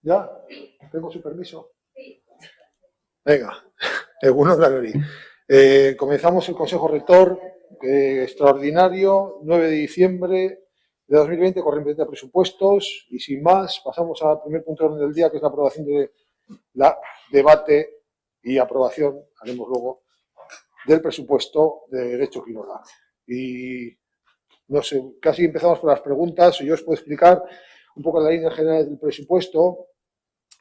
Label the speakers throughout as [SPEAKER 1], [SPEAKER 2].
[SPEAKER 1] ¿Ya? ¿Tengo su permiso? Venga, Egunon Danori. Comenzamos el Consejo Rector extraordinario, 9 de diciembre de 2020, corriente de presupuestos, y sin más, pasamos al primer punto de orden del día, que es la aprobación de la debate y aprobación, haremos luego, del presupuesto de Derecho Quirolá. Y no sé, casi empezamos por las preguntas. Yo os puedo explicar un poco la línea general del presupuesto.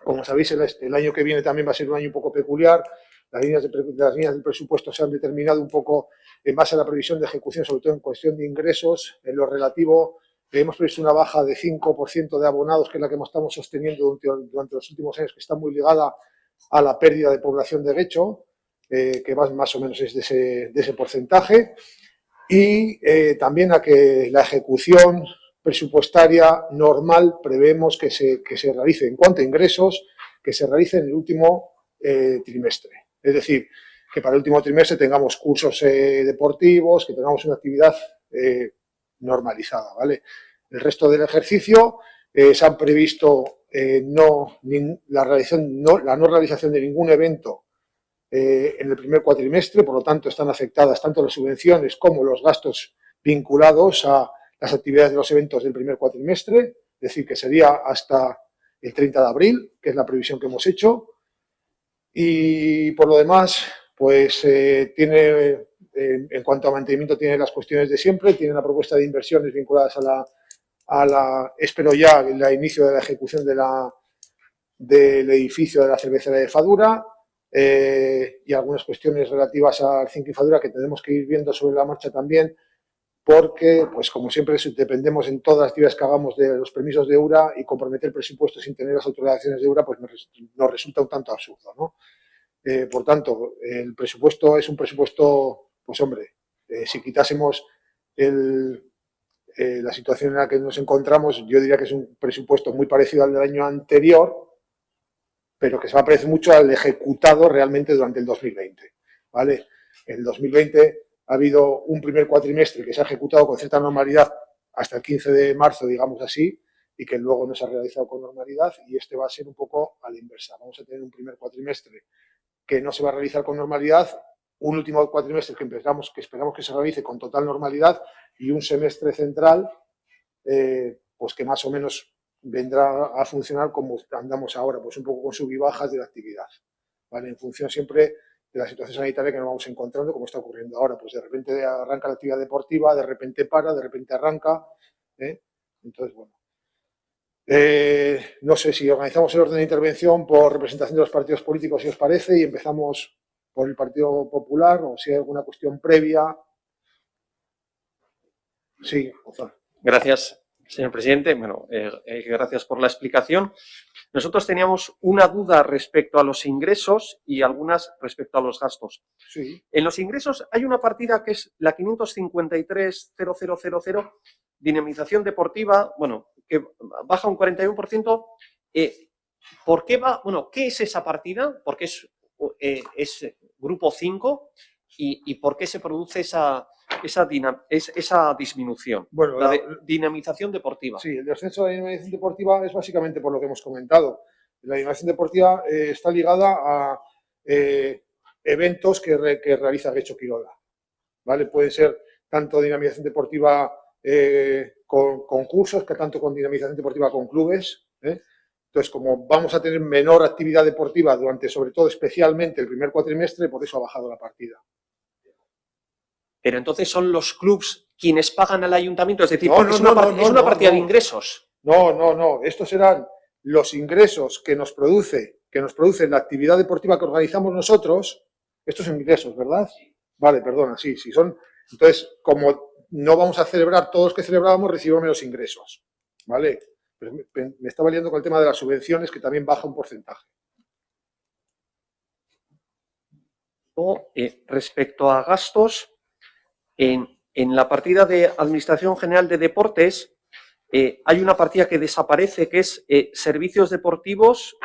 [SPEAKER 1] Como sabéis, el año que viene también va a ser un año un poco peculiar. Las líneas del presupuesto se han determinado un poco en base a la previsión de ejecución, sobre todo en cuestión de ingresos. En lo relativo, hemos previsto una baja de 5% de abonados, que es la que estamos sosteniendo durante los últimos años, que está muy ligada a la pérdida de población de Guecho, que más o menos es de ese porcentaje. Y también a que la ejecución presupuestaria normal prevemos que se realice en cuanto a ingresos, que se realice en el último trimestre. Es decir, que para el último trimestre tengamos cursos deportivos, que tengamos una actividad normalizada, ¿vale? El resto del ejercicio se han previsto la no realización de ningún evento en el primer cuatrimestre, por lo tanto están afectadas tanto las subvenciones como los gastos vinculados a las actividades de los eventos del primer cuatrimestre, es decir, que sería hasta el 30 de abril, que es la previsión que hemos hecho. Y por lo demás, pues tiene, en cuanto a mantenimiento, tiene las cuestiones de siempre, tiene la propuesta de inversiones vinculadas espero ya, el inicio de la ejecución del edificio de la cervecería de Fadura, y algunas cuestiones relativas al Zinc y Fadura que tenemos que ir viendo sobre la marcha también, porque, pues como siempre, dependemos en todas las actividades que hagamos de los permisos de EURA, y comprometer el presupuesto sin tener las autorizaciones de EURA, pues nos resulta un tanto absurdo, ¿no? Por tanto, el presupuesto es un presupuesto, pues hombre, si quitásemos la situación en la que nos encontramos, yo diría que es un presupuesto muy parecido al del año anterior, pero que se va a parecer mucho al ejecutado realmente durante el 2020, ¿vale? En el 2020 ha habido un primer cuatrimestre que se ha ejecutado con cierta normalidad hasta el 15 de marzo, digamos así, y que luego no se ha realizado con normalidad, y este va a ser un poco a la inversa. Vamos a tener un primer cuatrimestre que no se va a realizar con normalidad, un último cuatrimestre que esperamos que se realice con total normalidad, y un semestre central, pues que más o menos vendrá a funcionar como andamos ahora, pues un poco con sub y bajas de la actividad, ¿vale? En función siempre de la situación sanitaria que nos vamos encontrando, como está ocurriendo ahora, pues de repente arranca la actividad deportiva, de repente para, de repente arranca, ¿eh? Entonces, bueno. No sé si organizamos el orden de intervención por representación de los partidos políticos, si os parece, y empezamos por el Partido Popular, o si hay alguna cuestión previa. Sí, Gonzalo.
[SPEAKER 2] Gracias, señor presidente. Bueno, gracias por la explicación. Nosotros teníamos una duda respecto a los ingresos y algunas respecto a los gastos.
[SPEAKER 1] Sí.
[SPEAKER 2] En los ingresos hay una partida que es la 553.0000, dinamización deportiva, bueno, que baja un 41%. ¿Por qué va? Bueno, ¿qué es esa partida? Porque es grupo 5 y ¿por qué se produce esa disminución?
[SPEAKER 1] Bueno,
[SPEAKER 2] la dinamización deportiva.
[SPEAKER 1] Sí, el descenso de la dinamización deportiva es básicamente por lo que hemos comentado. La dinamización deportiva está ligada a eventos que realiza Guecho Quirola, ¿vale? Puede ser tanto dinamización deportiva con concursos, que tanto con dinamización deportiva con clubes, ¿eh? Entonces, como vamos a tener menor actividad deportiva durante, sobre todo, especialmente el primer cuatrimestre, por eso ha bajado la partida.
[SPEAKER 2] Pero entonces son los clubs quienes pagan al ayuntamiento, es decir, es una partida de ingresos.
[SPEAKER 1] No. Estos serán los ingresos que nos produce la actividad deportiva que organizamos nosotros. Estos son ingresos, ¿verdad? Vale, perdona, sí, son. Entonces, como no vamos a celebrar todos los que celebrábamos, recibimos menos ingresos, ¿vale? Pero me estaba liando con el tema de las subvenciones, que también baja un porcentaje.
[SPEAKER 2] Respecto a gastos, en la partida de Administración General de Deportes hay una partida que desaparece, que es servicios deportivos,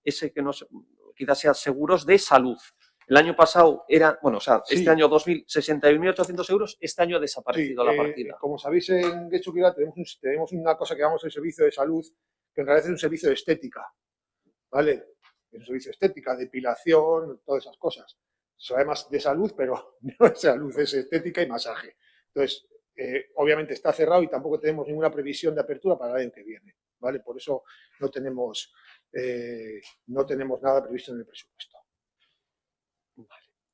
[SPEAKER 2] ese que quizás sea seguros de salud. El año pasado era, bueno, o sea, sí. Este año 61.800 euros, este año ha desaparecido la partida.
[SPEAKER 1] Como sabéis, en Guecho Quirola tenemos una cosa que llamamos el servicio de salud, que en realidad es un servicio de estética, ¿vale? Es un servicio de estética, depilación, todas esas cosas. Eso además de salud, pero no es salud, es estética y masaje. Entonces, obviamente está cerrado y tampoco tenemos ninguna previsión de apertura para el año que viene, ¿vale? Por eso no tenemos nada previsto en el presupuesto.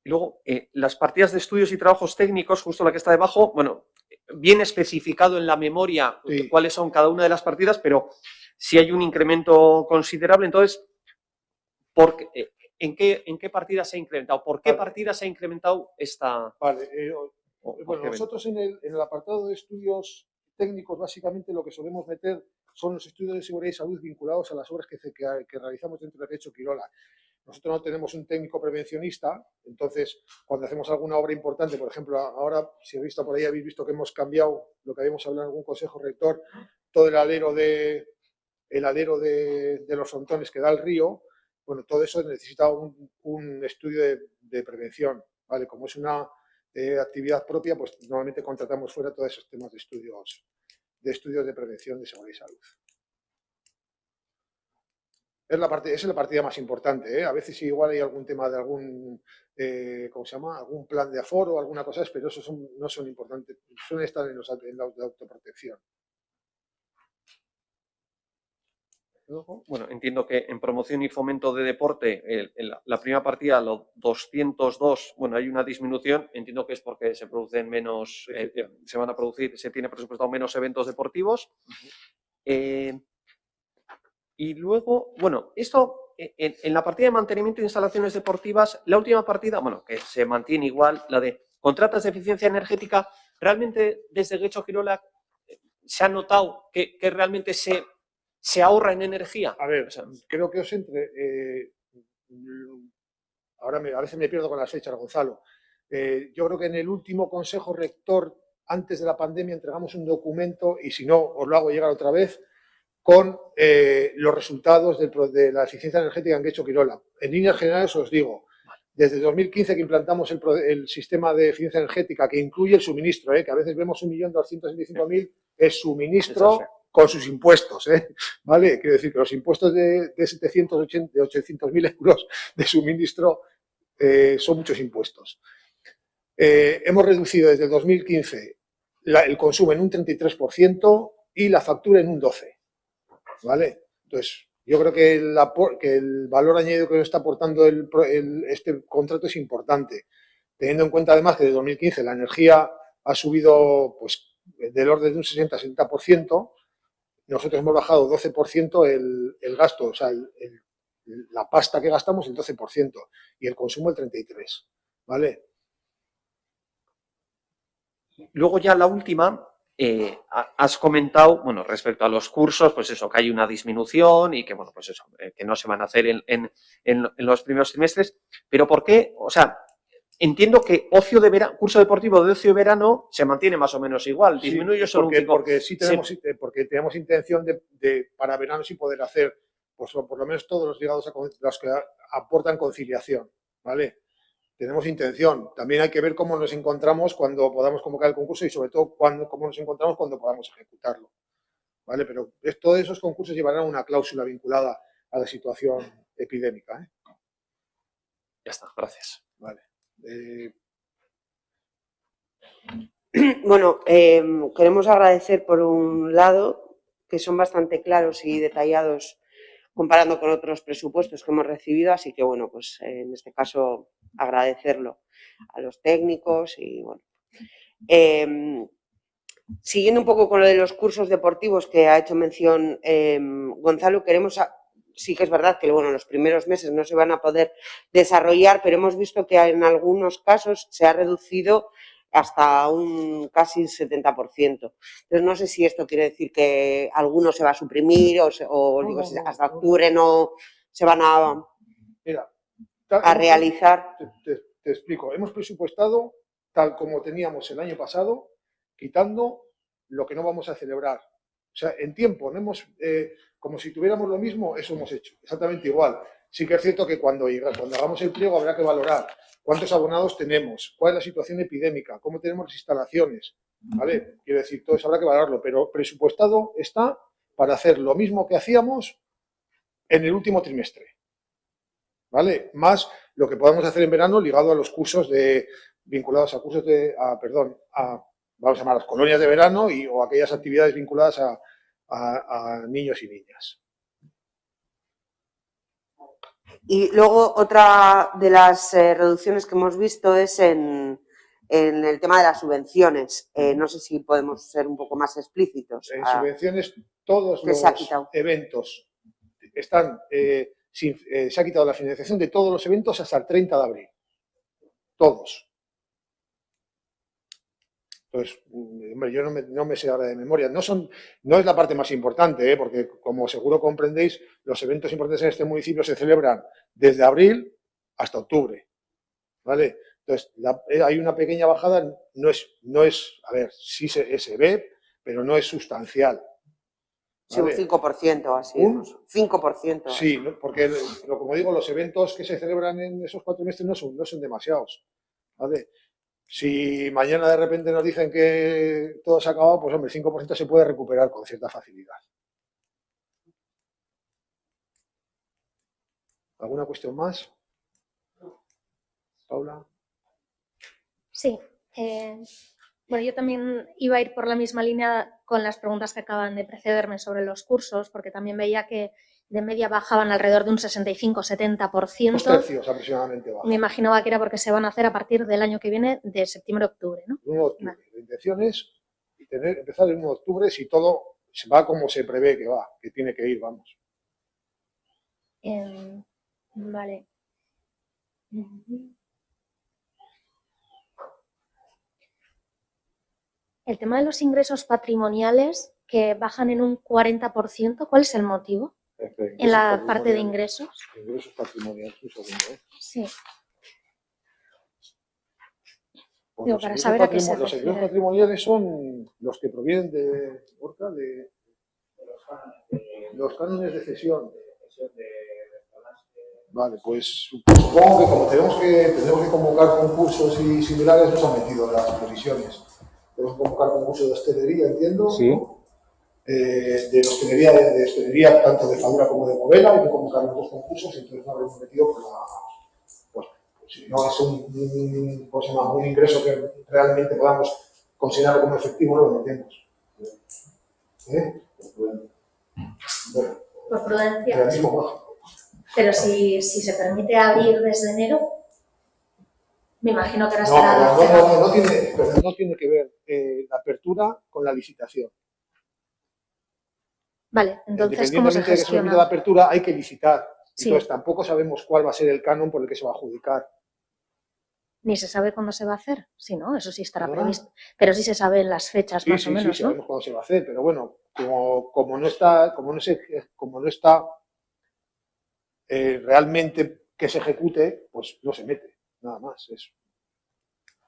[SPEAKER 2] Y luego, las partidas de estudios y trabajos técnicos, justo la que está debajo, bueno, bien especificado en la memoria
[SPEAKER 1] Sí.
[SPEAKER 2] cuáles son cada una de las partidas, pero sí hay un incremento considerable. Entonces, ¿en qué partida se ha incrementado? ¿Por qué partida se ha incrementado esta?
[SPEAKER 1] Vale, bueno, nosotros en el apartado de estudios técnicos, básicamente lo que solemos meter son los estudios de seguridad y salud vinculados a las obras que realizamos dentro del Recho Quirola. Nosotros no tenemos un técnico prevencionista, entonces cuando hacemos alguna obra importante, por ejemplo, ahora, si habéis visto por ahí, habéis visto que hemos cambiado lo que habíamos hablado en algún consejo rector, todo el alero de los frontones que da el río, bueno, todo eso necesita un estudio de prevención, ¿vale? Como es una actividad propia, pues normalmente contratamos fuera todos esos temas de estudios de prevención de seguridad y salud. Esa es la partida más importante, ¿eh? A veces igual hay algún tema de algún, ¿cómo se llama? Algún plan de aforo, alguna cosa, pero esos no son importantes, suelen estar en la de autoprotección.
[SPEAKER 2] Bueno, entiendo que en promoción y fomento de deporte, la primera partida, los 202, bueno, hay una disminución, entiendo que es porque se producen menos, se tiene presupuestado menos eventos deportivos. Y luego, bueno, esto en la partida de mantenimiento de instalaciones deportivas, la última partida, bueno, que se mantiene igual, la de contratas de eficiencia energética, realmente desde Getxo Quirola se ha notado que realmente se ahorra en energía.
[SPEAKER 1] A ver, creo que ahora a veces me pierdo con las fechas, Gonzalo. Yo creo que en el último consejo rector, antes de la pandemia, entregamos un documento, y si no, os lo hago llegar otra vez, con los resultados de la eficiencia energética en Getxo Quirola. En líneas generales os digo, desde 2015 que implantamos el sistema de eficiencia energética, que incluye el suministro, que a veces vemos 1.275.000, es suministro con sus impuestos, ¿vale? Quiero decir que los impuestos de 800.000 euros de suministro son muchos impuestos. Hemos reducido desde el 2015 el consumo en un 33% y la factura en un 12%. ¿Vale? Entonces, yo creo que el valor añadido que nos está aportando este contrato es importante, teniendo en cuenta además que desde 2015 la energía ha subido pues, del orden de un 60-70%, nosotros hemos bajado 12% el gasto, o sea, la pasta que gastamos el 12% y el consumo el 33%, ¿vale?
[SPEAKER 2] Luego ya la última, has comentado, bueno, respecto a los cursos, pues eso, que hay una disminución y que, bueno, pues eso, que no se van a hacer en los primeros trimestres, pero ¿por qué? O sea, entiendo que curso deportivo de ocio de verano se mantiene más o menos igual, disminuye solo un 5%.
[SPEAKER 1] Porque tenemos intención para verano sí poder hacer, pues por lo menos todos los ligados a los que aportan conciliación, ¿vale? Tenemos intención. También hay que ver cómo nos encontramos cuando podamos convocar el concurso y sobre todo cómo nos encontramos cuando podamos ejecutarlo, ¿vale? Pero todos esos concursos llevarán una cláusula vinculada a la situación epidémica, ¿eh?
[SPEAKER 2] Ya está, gracias.
[SPEAKER 1] Vale.
[SPEAKER 3] Bueno, queremos agradecer por un lado que son bastante claros y detallados comparando con otros presupuestos que hemos recibido, así que bueno, pues en este caso agradecerlo a los técnicos y bueno. Siguiendo un poco con lo de los cursos deportivos que ha hecho mención Gonzalo, sí que es verdad que bueno, los primeros meses no se van a poder desarrollar, pero hemos visto que en algunos casos se ha reducido hasta un casi 70%. Entonces, no sé si esto quiere decir que alguno se va a suprimir hasta octubre no se van a realizar.
[SPEAKER 1] Te explico. Hemos presupuestado tal como teníamos el año pasado, quitando lo que no vamos a celebrar. O sea, en tiempo, no hemos, como si tuviéramos lo mismo, eso hemos hecho, exactamente igual. Sí que es cierto que cuando hagamos el pliego habrá que valorar cuántos abonados tenemos, cuál es la situación epidémica, cómo tenemos las instalaciones, ¿vale? Quiero decir, todo eso habrá que valorarlo, pero presupuestado está para hacer lo mismo que hacíamos en el último trimestre, ¿vale? Más lo que podamos hacer en verano ligado a los cursos vinculados a cursos vamos a llamar las colonias de verano o aquellas actividades vinculadas a niños y niñas.
[SPEAKER 3] Y luego otra de las reducciones que hemos visto es en el tema de las subvenciones. No sé si podemos ser un poco más explícitos.
[SPEAKER 1] En subvenciones, todos
[SPEAKER 3] ¿Qué
[SPEAKER 1] los
[SPEAKER 3] se ha quitado?
[SPEAKER 1] eventos están, se ha quitado la financiación de todos los eventos hasta el 30 de abril. Todos. Entonces, hombre, yo no me sé ahora de memoria. No es la parte más importante, porque como seguro comprendéis, los eventos importantes en este municipio se celebran desde abril hasta octubre, ¿vale? Entonces, hay una pequeña bajada, no es, a ver, sí se ve, pero no es sustancial.
[SPEAKER 3] ¿Vale? Sí, un 5% así. ¿Un 5%?
[SPEAKER 1] Sí, porque, como digo, los eventos que se celebran en esos 4 meses no son demasiados, ¿vale? Si mañana de repente nos dicen que todo se ha acabado, pues hombre, el 5% se puede recuperar con cierta facilidad. ¿Alguna cuestión más? Paula.
[SPEAKER 4] Sí. Bueno, yo también iba a ir por la misma línea con las preguntas que acaban de precederme sobre los cursos, porque también veía que de media bajaban alrededor de un 65-70%.
[SPEAKER 1] 2 tercios aproximadamente bajan.
[SPEAKER 4] Me imaginaba que era porque se van a hacer a partir del año que viene, de septiembre-octubre, ¿no?
[SPEAKER 1] 1 de octubre. Vale. La intención es empezar el 1 de octubre si todo se va como se prevé que va, que tiene que ir, vamos.
[SPEAKER 4] Vale. El tema de los ingresos patrimoniales que bajan en un 40%, ¿cuál es el motivo? En la parte de ingresos.
[SPEAKER 1] Ingresos patrimoniales, un segundo, ¿eh?
[SPEAKER 4] Sí.
[SPEAKER 1] Pues digo, para saber a qué se refiere. Los ingresos patrimoniales son los que provienen de los cánones de cesión. Vale, pues supongo que como tenemos que convocar concursos y similares, nos han metido las previsiones. Tenemos que convocar concursos de hostelería, entiendo.
[SPEAKER 5] Sí.
[SPEAKER 1] De hostelería, tanto de Fadura como de Movela, hay que convocar los 2 concursos, entonces no habremos metido pues si no es un ingreso que realmente podamos considerarlo como efectivo, no lo metemos. Bueno,
[SPEAKER 4] por prudencia. Pero si se permite abrir desde enero, me imagino que ahora estará...
[SPEAKER 1] No tiene que ver la apertura con la licitación.
[SPEAKER 4] Vale, entonces, ¿cómo se gestiona?
[SPEAKER 1] Independientemente de que se permita la apertura, hay que licitar.
[SPEAKER 4] Sí.
[SPEAKER 1] Entonces, tampoco sabemos cuál va a ser el canon por el que se va a adjudicar.
[SPEAKER 4] Ni se sabe cuándo se va a hacer. Sí, ¿no? Eso sí estará previsto. Pero sí se saben las fechas más o menos,
[SPEAKER 1] sí,
[SPEAKER 4] ¿no?
[SPEAKER 1] sabemos cuándo se va a hacer, pero bueno, como no está realmente que se ejecute, pues no se mete, nada más. Eso.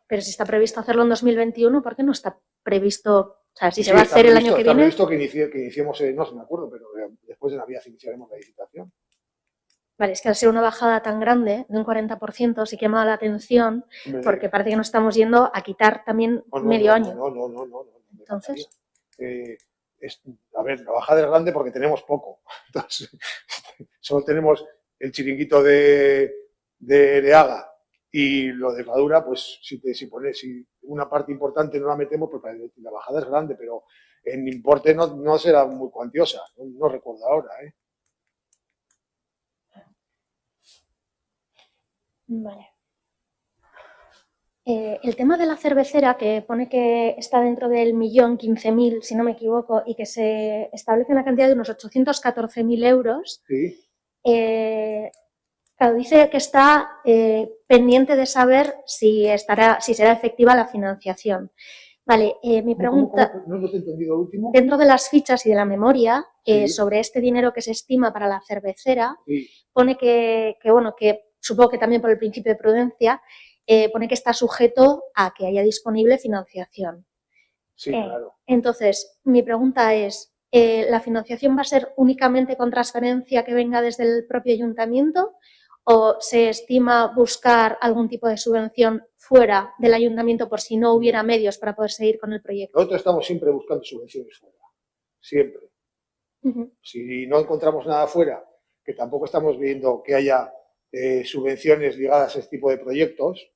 [SPEAKER 4] Pero si está previsto hacerlo en 2021, ¿por qué no está previsto? O sea, si se va a hacer el año que viene...
[SPEAKER 1] Está previsto que iniciemos, no sé, me acuerdo, pero después de Navidad iniciaremos la licitación.
[SPEAKER 4] Vale, es que al ser una bajada tan grande, de un 40%, sí que llama la atención, porque parece que nos estamos yendo a quitar también medio año.
[SPEAKER 1] No.
[SPEAKER 4] Entonces...
[SPEAKER 1] a ver, la bajada es grande porque tenemos poco. Entonces, solo tenemos el chiringuito de Ereaga y lo de Fadura, pues si una parte importante no la metemos, pues la bajada es grande, pero en importe no será muy cuantiosa, no recuerdo ahora, ¿eh?
[SPEAKER 4] Vale. El tema de la cervecera, que pone que está dentro del 1.015.000, si no me equivoco, y que se establece una cantidad de unos 814.000 euros,
[SPEAKER 1] sí.
[SPEAKER 4] Claro, dice que está pendiente de saber si será efectiva la financiación. Vale, mi pregunta...
[SPEAKER 1] ¿Cómo? No te he entendido el último.
[SPEAKER 4] Dentro de las fichas y de la memoria, sobre este dinero que se estima para la cervecera, pone que supongo que también por el principio de prudencia, pone que está sujeto a que haya disponible financiación.
[SPEAKER 1] Sí, claro.
[SPEAKER 4] Entonces, mi pregunta es, ¿la financiación va a ser únicamente con transferencia que venga desde el propio ayuntamiento o se estima buscar algún tipo de subvención fuera del ayuntamiento por si no hubiera medios para poder seguir con el proyecto?
[SPEAKER 1] Nosotros estamos siempre buscando subvenciones fuera, siempre. Si no encontramos nada fuera, que tampoco estamos viendo que haya subvenciones ligadas a este tipo de proyectos,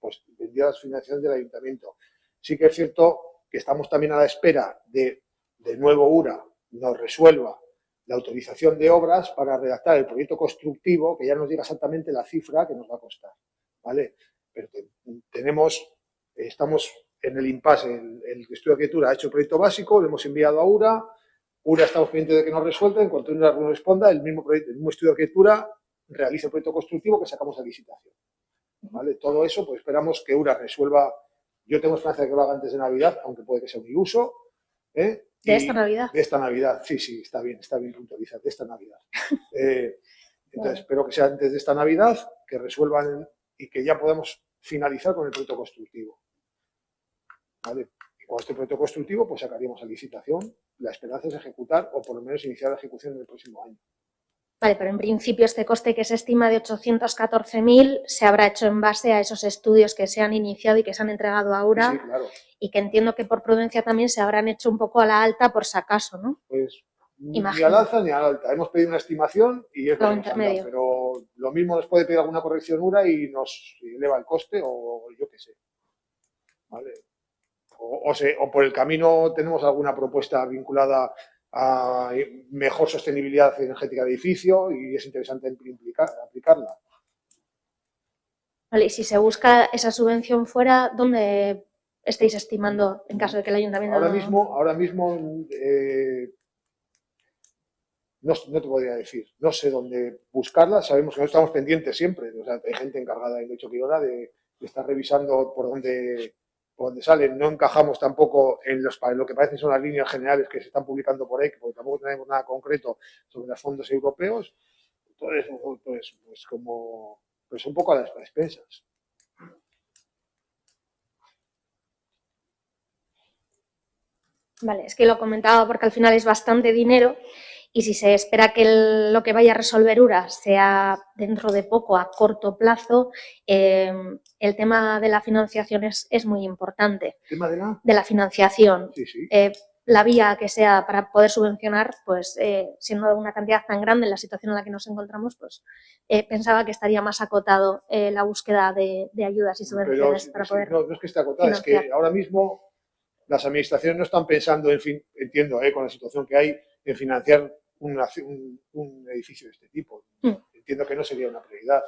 [SPEAKER 1] pues vendría la financiación del ayuntamiento. Sí que es cierto que estamos también a la espera de nuevo URA nos resuelva la autorización de obras para redactar el proyecto constructivo, que ya nos diga exactamente la cifra que nos va a costar, ¿vale? Pero estamos en el impasse. El estudio de arquitectura ha hecho el proyecto básico, lo hemos enviado a URA estamos pendientes de que nos resuelva, en cuanto URA nos responda, el mismo estudio de arquitectura realiza el proyecto constructivo que sacamos a licitación, ¿vale? Todo eso, pues esperamos que URA resuelva. Yo tengo esperanza de que lo haga antes de Navidad, aunque puede que sea un iluso, ¿eh?
[SPEAKER 4] ¿De esta Navidad?
[SPEAKER 1] De esta Navidad, sí, está bien puntualizar, de esta Navidad. Entonces, espero que sea antes de esta Navidad, que resuelvan y que ya podamos finalizar con el proyecto constructivo, ¿vale? Y con este proyecto constructivo, pues sacaríamos a licitación. La esperanza es ejecutar o por lo menos iniciar la ejecución en el próximo año.
[SPEAKER 4] Vale, pero en principio este coste que se estima de 814.000 se habrá hecho en base a esos estudios que se han iniciado y que se han entregado a URA.
[SPEAKER 1] Sí, claro.
[SPEAKER 4] Y que entiendo que por prudencia también se habrán hecho un poco a la alta por si acaso, ¿no?
[SPEAKER 1] Pues ni al alza ni al alta. Hemos pedido una estimación y es lo que nos han dado, pero lo mismo nos puede pedir alguna corrección URA y nos eleva el coste o yo qué sé. ¿Vale? O por el camino tenemos alguna propuesta vinculada a mejor sostenibilidad energética de edificio y es interesante aplicarla.
[SPEAKER 4] Vale, y si se busca esa subvención fuera, ¿dónde estáis estimando en caso de que el ayuntamiento
[SPEAKER 1] ahora mismo no te podría decir, no sé dónde buscarla, sabemos que no estamos pendientes siempre, o sea, hay gente encargada en Lecho Quirola de estar revisando por dónde salen, no encajamos tampoco en lo que parecen son las líneas generales que se están publicando por ahí, porque tampoco tenemos nada concreto sobre los fondos europeos, entonces pues como pues un poco a las expensas.
[SPEAKER 4] Vale, es que lo comentaba porque al final es bastante dinero y si se espera que lo que vaya a resolver URA sea dentro de poco, a corto plazo, el tema de la financiación es muy importante.
[SPEAKER 1] ¿El tema
[SPEAKER 4] de la financiación?
[SPEAKER 1] Sí, sí.
[SPEAKER 4] La vía que sea para poder subvencionar, pues siendo una cantidad tan grande en la situación en la que nos encontramos, pues pensaba que estaría más acotado la búsqueda de ayudas y subvenciones para poder
[SPEAKER 1] no es que esté acotada, financiar. Es que ahora mismo las administraciones no están pensando, en fin, entiendo, con la situación que hay, en financiar un edificio de este tipo. Entiendo que no sería una prioridad.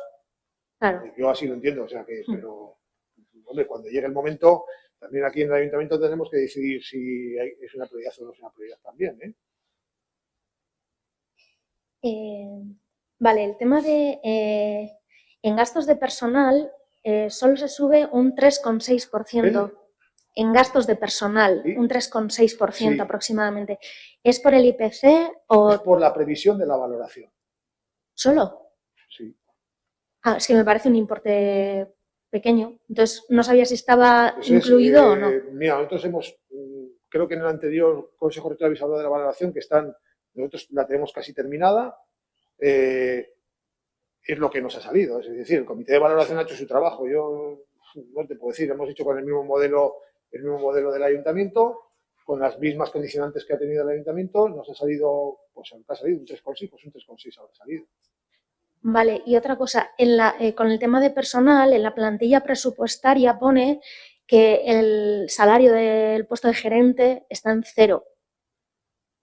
[SPEAKER 4] Claro.
[SPEAKER 1] Yo así lo entiendo, o sea que, pero, hombre, cuando llegue el momento, también aquí en el ayuntamiento tenemos que decidir si es una prioridad o no es una prioridad también,
[SPEAKER 4] Vale, el tema de en gastos de personal solo se sube un 3,6%. En gastos de personal, ¿sí? Un 3,6% sí. Aproximadamente. ¿Es por el IPC o...?
[SPEAKER 1] Es por la previsión de la valoración.
[SPEAKER 4] ¿Solo?
[SPEAKER 1] Sí.
[SPEAKER 4] Ah, es que me parece un importe pequeño. Entonces, no sabía si estaba pues incluido o no.
[SPEAKER 1] Mira, nosotros creo que en el anterior Consejo Rector habéis hablado de la valoración, nosotros la tenemos casi terminada. Es lo que nos ha salido. Es decir, el comité de valoración ha hecho su trabajo. Yo no te puedo decir, hemos hecho con el mismo modelo del ayuntamiento, con las mismas condicionantes que ha tenido el ayuntamiento, nos ha salido, pues ha salido un 3,6, pues un 3,6 habrá salido.
[SPEAKER 4] Vale, y otra cosa, con el tema de personal, en la plantilla presupuestaria pone que el salario del puesto de gerente está en 0.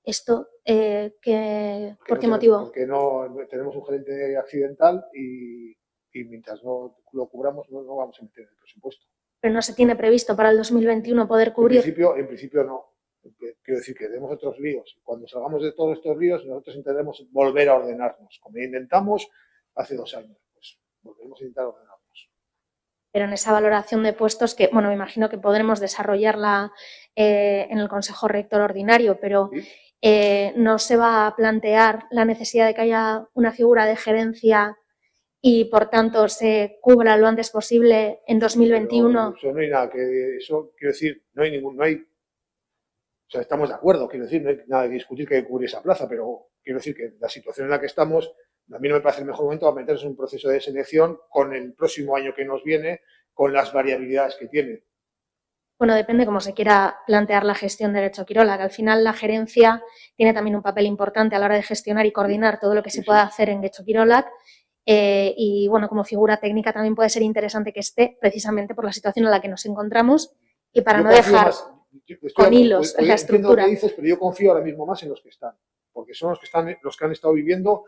[SPEAKER 4] ¿Esto por qué motivo?
[SPEAKER 1] Porque no tenemos un gerente accidental y mientras no lo cubramos no vamos a meter en el presupuesto.
[SPEAKER 4] Pero no se tiene previsto para el 2021 poder cubrir.
[SPEAKER 1] En principio no. Quiero decir que tenemos otros líos. Cuando salgamos de todos estos líos, nosotros intentaremos volver a ordenarnos. Como intentamos hace 2 años, pues volveremos a intentar ordenarnos.
[SPEAKER 4] Pero en esa valoración de puestos que, bueno, me imagino que podremos desarrollarla en el Consejo Rector ordinario, pero ¿sí? ¿No se va a plantear la necesidad de que haya una figura de gerencia y, por tanto, se cubra lo antes posible en 2021?
[SPEAKER 1] Pero eso no hay nada eso quiero decir, no hay, o sea, estamos de acuerdo, quiero decir, no hay nada de discutir que cubrir esa plaza, pero quiero decir que la situación en la que estamos, a mí no me parece el mejor momento para meterse en un proceso de selección con el próximo año que nos viene, con las variabilidades que tiene.
[SPEAKER 4] Bueno, depende cómo se quiera plantear la gestión de Lecho Quirola, que al final la gerencia tiene también un papel importante a la hora de gestionar y coordinar todo lo que se pueda hacer en Getxo Kirolak. Y bueno, como figura técnica también puede ser interesante que esté, precisamente por la situación en la que nos encontramos y para
[SPEAKER 1] Yo
[SPEAKER 4] no
[SPEAKER 1] confío
[SPEAKER 4] dejar
[SPEAKER 1] más,
[SPEAKER 4] con hilos en la
[SPEAKER 1] entiendo
[SPEAKER 4] estructura.
[SPEAKER 1] lo que dices, pero yo confío ahora mismo más en los que están, porque son los que han estado viviendo,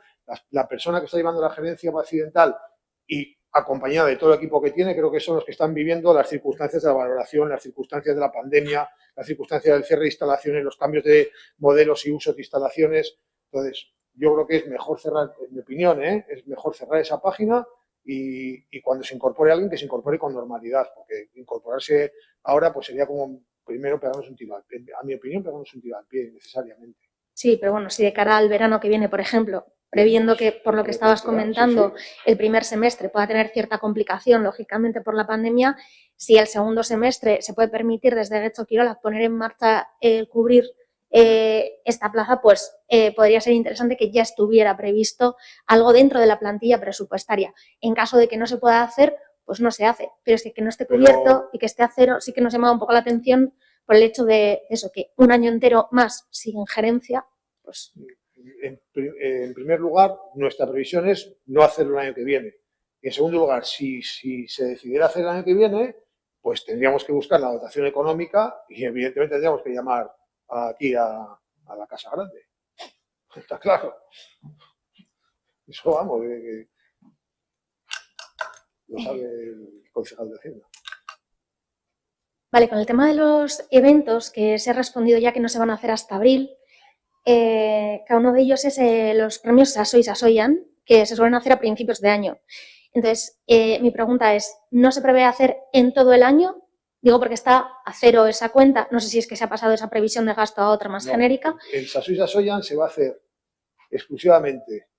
[SPEAKER 1] la persona que está llevando la gerencia accidental y acompañada de todo el equipo que tiene, creo que son los que están viviendo las circunstancias de la valoración, las circunstancias de la pandemia, las circunstancias del cierre de instalaciones, los cambios de modelos y usos de instalaciones. Entonces, yo creo que es mejor cerrar, en mi opinión, es mejor cerrar esa página y cuando se incorpore alguien, que se incorpore con normalidad, porque incorporarse ahora pues sería como primero pegarnos un tiro al pie. A mi opinión, pegarnos un tiro al pie necesariamente.
[SPEAKER 4] Sí, pero bueno, si de cara al verano que viene, por ejemplo, previendo que, por lo que estabas comentando, el primer semestre pueda tener cierta complicación, lógicamente, por la pandemia, si el segundo semestre se puede permitir desde Getxo Kirolak poner en marcha, cubrir esta plaza, pues podría ser interesante que ya estuviera previsto algo dentro de la plantilla presupuestaria. En caso de que no se pueda hacer, pues no se hace. Pero es que no esté cubierto y que esté a cero, sí que nos llama un poco la atención por el hecho de eso, que un año entero más sin gerencia, pues...
[SPEAKER 1] En primer lugar, nuestra previsión es no hacerlo el año que viene. Y en segundo lugar, si se decidiera hacer el año que viene, pues tendríamos que buscar la dotación económica y evidentemente tendríamos que llamar aquí a la Casa Grande. Está claro. Eso vamos, lo sabe el concejal de Hacienda.
[SPEAKER 4] Vale, con el tema de los eventos, que se ha respondido ya que no se van a hacer hasta abril, cada uno de ellos es los premios Sasoy y Sasoyan, que se suelen hacer a principios de año. Entonces, mi pregunta es, ¿no se prevé hacer en todo el año? Digo porque está a cero esa cuenta, no sé si es que se ha pasado esa previsión de gasto a otra más genérica.
[SPEAKER 1] El Sasoy y Sasoyan se va a hacer exclusivamente,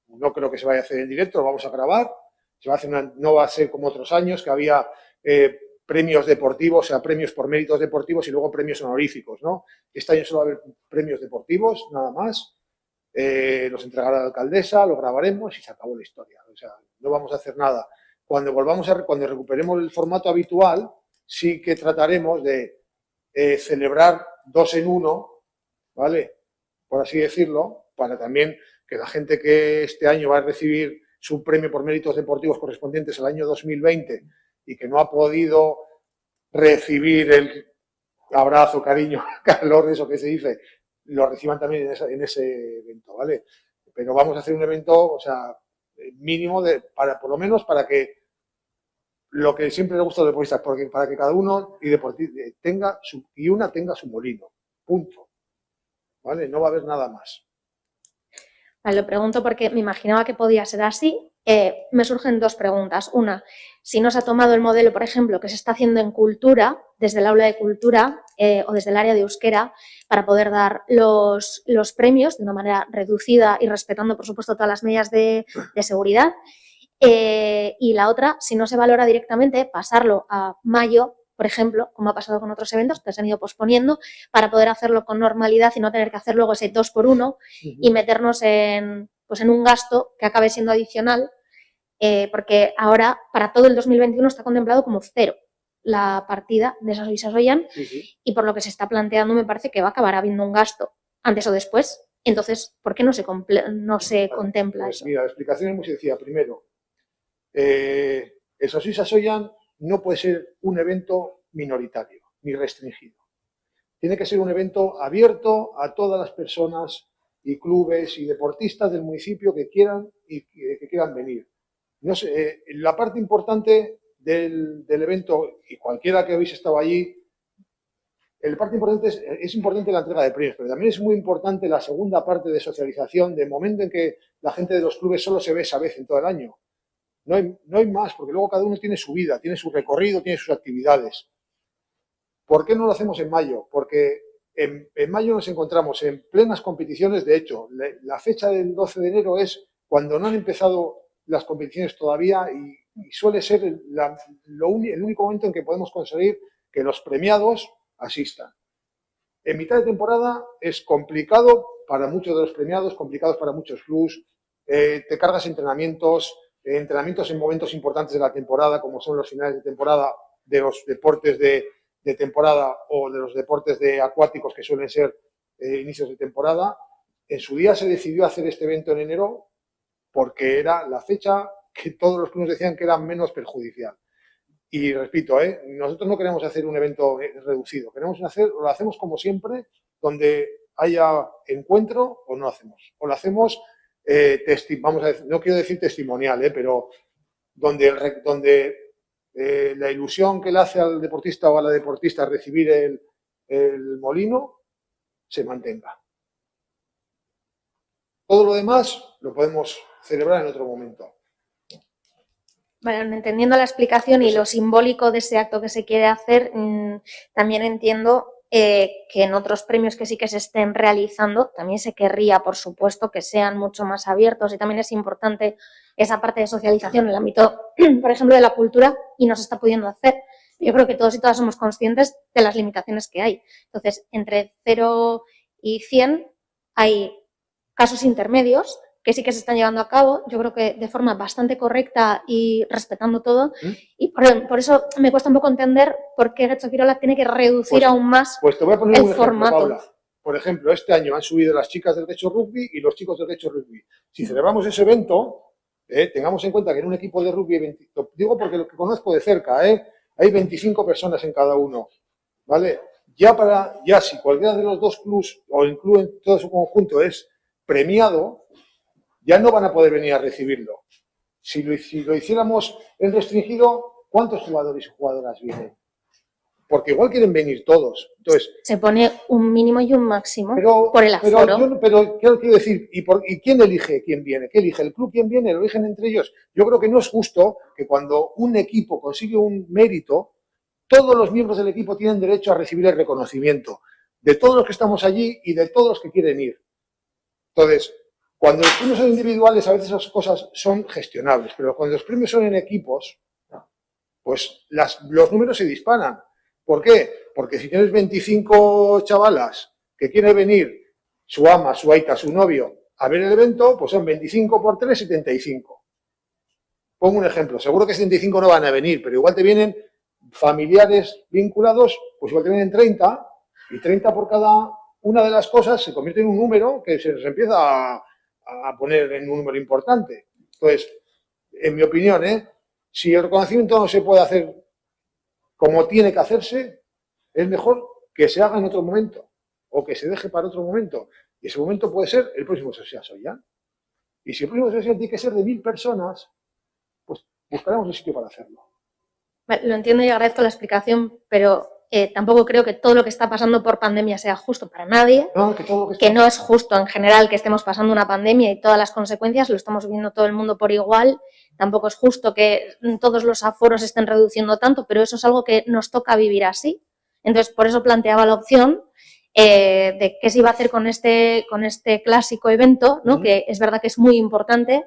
[SPEAKER 1] no creo que se vaya a hacer en directo, lo vamos a grabar, se va a hacer no va a ser como otros años que había premios deportivos, o sea, premios por méritos deportivos y luego premios honoríficos, ¿no? Este año solo va a haber premios deportivos, nada más. Los entregará la alcaldesa, lo grabaremos y se acabó la historia. O sea, no vamos a hacer nada. Cuando recuperemos el formato habitual, sí que trataremos de celebrar 2 en 1, ¿vale? Por así decirlo, para también que la gente que este año va a recibir su premio por méritos deportivos correspondientes al año 2020 y que no ha podido recibir el abrazo, cariño, calor, eso que se dice, lo reciban también en ese evento, ¿vale? Pero vamos a hacer un evento, o sea, mínimo por lo menos para que lo que siempre le gusta a los deportistas, porque para que cada uno tenga su molino, punto, ¿vale? No va a haber nada más.
[SPEAKER 4] Vale, lo pregunto porque me imaginaba que podía ser así. Me surgen dos preguntas. Una, si no se ha tomado el modelo, por ejemplo, que se está haciendo en cultura, desde el aula de cultura o desde el área de euskera, para poder dar los premios de una manera reducida y respetando, por supuesto, todas las medidas de seguridad. Y la otra, si no se valora directamente, pasarlo a mayo, por ejemplo, como ha pasado con otros eventos que se han ido posponiendo, para poder hacerlo con normalidad y no tener que hacer luego ese 2x1 y meternos en un gasto que acabe siendo adicional, porque ahora para todo el 2021 está contemplado como cero la partida de Sasoy y Sasoyan, y por lo que se está planteando me parece que va a acabar habiendo un gasto antes o después. Entonces, ¿por qué no se contempla eso?
[SPEAKER 1] Mira, la explicación es muy sencilla. Primero, el Sasoy y Sasoyan no puede ser un evento minoritario ni restringido. Tiene que ser un evento abierto a todas las personas y clubes y deportistas del municipio que quieran venir. No sé, la parte importante del evento, y cualquiera que habéis estado allí, la parte importante es importante la entrega de premios, pero también es muy importante la segunda parte de socialización, del momento en que la gente de los clubes solo se ve esa vez en todo el año. No hay más, porque luego cada uno tiene su vida, tiene su recorrido, tiene sus actividades. ¿Por qué no lo hacemos en mayo? Porque en mayo nos encontramos en plenas competiciones. De hecho, la fecha del 12 de enero es cuando no han empezado las competiciones todavía y suele ser el único momento en que podemos conseguir que los premiados asistan. En mitad de temporada es complicado para muchos de los premiados, complicados para muchos clubs. Te cargas entrenamientos en momentos importantes de la temporada, como son los finales de temporada de los deportes de temporada o de los deportes acuáticos que suelen ser inicios de temporada. En su día se decidió hacer este evento en enero porque era la fecha que todos los clubes decían que era menos perjudicial. Y repito, nosotros no queremos hacer un evento reducido, lo hacemos como siempre, donde haya encuentro o no hacemos. O lo hacemos, vamos a decir, no quiero decir testimonial, pero donde la ilusión que le hace al deportista o a la deportista recibir el molino se mantenga. Todo lo demás lo podemos celebrar en otro momento.
[SPEAKER 4] Bueno, entendiendo la explicación y lo simbólico de ese acto que se quiere hacer, también entiendo que en otros premios que sí que se estén realizando, también se querría, por supuesto, que sean mucho más abiertos, y también es importante esa parte de socialización en el ámbito, por ejemplo, de la cultura, y no se está pudiendo hacer. Yo creo que todos y todas somos conscientes de las limitaciones que hay. Entonces, entre 0 y 100 hay casos intermedios que sí que se están llevando a cabo, yo creo que de forma bastante correcta y respetando todo, y por eso me cuesta un poco entender por qué Getxo Kirolak tiene que reducir aún más
[SPEAKER 1] pues te voy a poner
[SPEAKER 4] el
[SPEAKER 1] un ejemplo,
[SPEAKER 4] formato.
[SPEAKER 1] Paula. Por ejemplo, este año han subido las chicas del Getxo Rugby y los chicos del Getxo Rugby. Si celebramos ese evento, tengamos en cuenta que en un equipo de rugby, lo digo porque lo que conozco de cerca, hay 25 personas en cada uno, ¿vale? Ya si cualquiera de los dos clubes o el club en todo su conjunto es premiado, ya no van a poder venir a recibirlo. Si lo hiciéramos en restringido, ¿cuántos jugadores y jugadoras vienen? Porque igual quieren venir todos. Entonces,
[SPEAKER 4] se pone un mínimo y un máximo por el
[SPEAKER 1] pero
[SPEAKER 4] aforo.
[SPEAKER 1] Pero quiero decir, ¿y quién elige quién viene? ¿Qué elige? ¿El club quién viene? ¿Lo eligen entre ellos? Yo creo que no es justo que cuando un equipo consigue un mérito, todos los miembros del equipo tienen derecho a recibir el reconocimiento de todos los que estamos allí y de todos los que quieren ir. Entonces, cuando los premios son individuales, a veces esas cosas son gestionables, pero cuando los premios son en equipos, pues los números se disparan. ¿Por qué? Porque si tienes 25 chavalas que quieren venir, su ama, su aita, su novio, a ver el evento, pues son 25 por 3, 75. Pongo un ejemplo, seguro que 75 no van a venir, pero igual te vienen familiares vinculados, pues igual te vienen 30, y 30 por cada una de las cosas se convierte en un número que se nos empieza a poner en un número importante. Entonces, en mi opinión, si el reconocimiento no se puede hacer como tiene que hacerse, es mejor que se haga en otro momento o que se deje para otro momento. Y ese momento puede ser el próximo Social Soya. Y si el próximo Social tiene que ser de 1000 personas, pues buscaremos un sitio para hacerlo.
[SPEAKER 4] Vale, lo entiendo y agradezco la explicación, pero tampoco creo que todo lo que está pasando por pandemia sea justo para nadie,
[SPEAKER 1] No,
[SPEAKER 4] que no es justo en general que estemos pasando una pandemia y todas las consecuencias, lo estamos viviendo todo el mundo por igual, tampoco es justo que todos los aforos estén reduciendo tanto, pero eso es algo que nos toca vivir así. Entonces, por eso planteaba la opción de qué se iba a hacer con este clásico evento, ¿no? Que es verdad que es muy importante,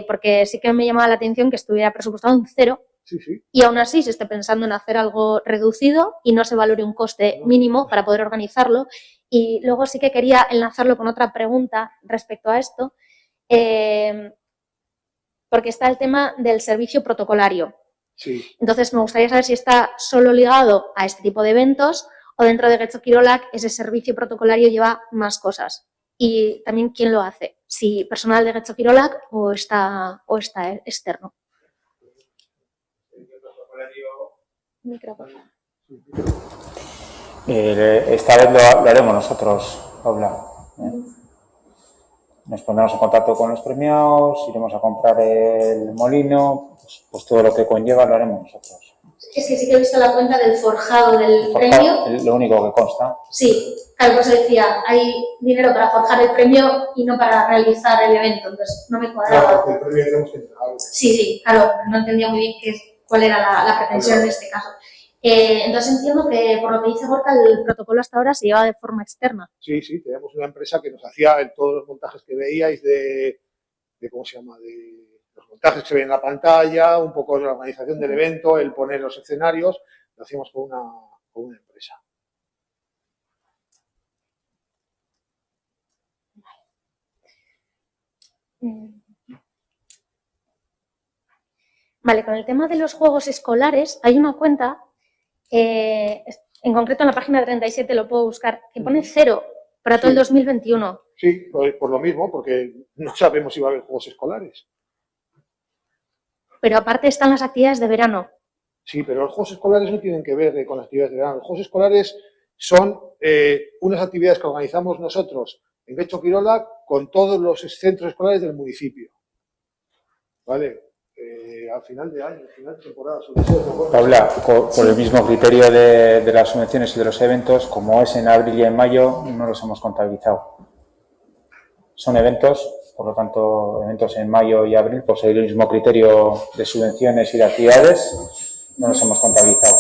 [SPEAKER 4] porque sí que me llamaba la atención que estuviera presupuestado en 0,
[SPEAKER 1] sí, sí.
[SPEAKER 4] Y aún así se esté pensando en hacer algo reducido y no se valore un coste mínimo para poder organizarlo. Y luego sí que quería enlazarlo con otra pregunta respecto a esto, porque está el tema del servicio protocolario.
[SPEAKER 1] Sí.
[SPEAKER 4] Entonces me gustaría saber si está solo ligado a este tipo de eventos o dentro de Getxo Kirolak ese servicio protocolario lleva más cosas. Y también quién lo hace, si personal de Getxo Kirolak o está externo. Micrófono.
[SPEAKER 5] Esta vez lo haremos nosotros, Paula. Nos pondremos en contacto con los premiados, iremos a comprar el molino, pues todo lo que conlleva lo haremos nosotros.
[SPEAKER 4] Es que sí que he visto la cuenta del forjado del premio.
[SPEAKER 5] Lo único que consta.
[SPEAKER 4] Sí, claro, pues decía, hay dinero para forjar el premio y no para realizar el evento, entonces no me cuadraba.
[SPEAKER 1] Claro, porque el premio tenemos que entregarlo.
[SPEAKER 4] Sí, claro, no entendía muy bien cuál era la pretensión en este caso. Entonces entiendo que, por lo que dice Gorka, el protocolo hasta ahora se lleva de forma externa.
[SPEAKER 1] Sí, tenemos una empresa que nos hacía todos los montajes que veíais de ¿cómo se llama? De los montajes que se ven en la pantalla, un poco de la organización del evento, el poner los escenarios, lo hacíamos con una empresa.
[SPEAKER 4] Vale, con el tema de los juegos escolares hay una cuenta, en concreto en la página 37 lo puedo buscar, que pone 0 para todo el
[SPEAKER 1] Sí.
[SPEAKER 4] 2021.
[SPEAKER 1] Sí, por lo mismo, porque no sabemos si va a haber juegos escolares.
[SPEAKER 4] Pero aparte están las actividades de verano.
[SPEAKER 1] Sí, pero los juegos escolares no tienen que ver con las actividades de verano. Los juegos escolares son unas actividades que organizamos nosotros en Getxo Kirola con todos los centros escolares del municipio. ¿Vale? Al final de año, al final de temporada.
[SPEAKER 5] Paula, por el mismo criterio de las subvenciones y de los eventos, como es en abril y en mayo, no los hemos contabilizado. Son eventos, por lo tanto, eventos en mayo y abril, por seguir el mismo criterio de subvenciones y de actividades, no los hemos contabilizado.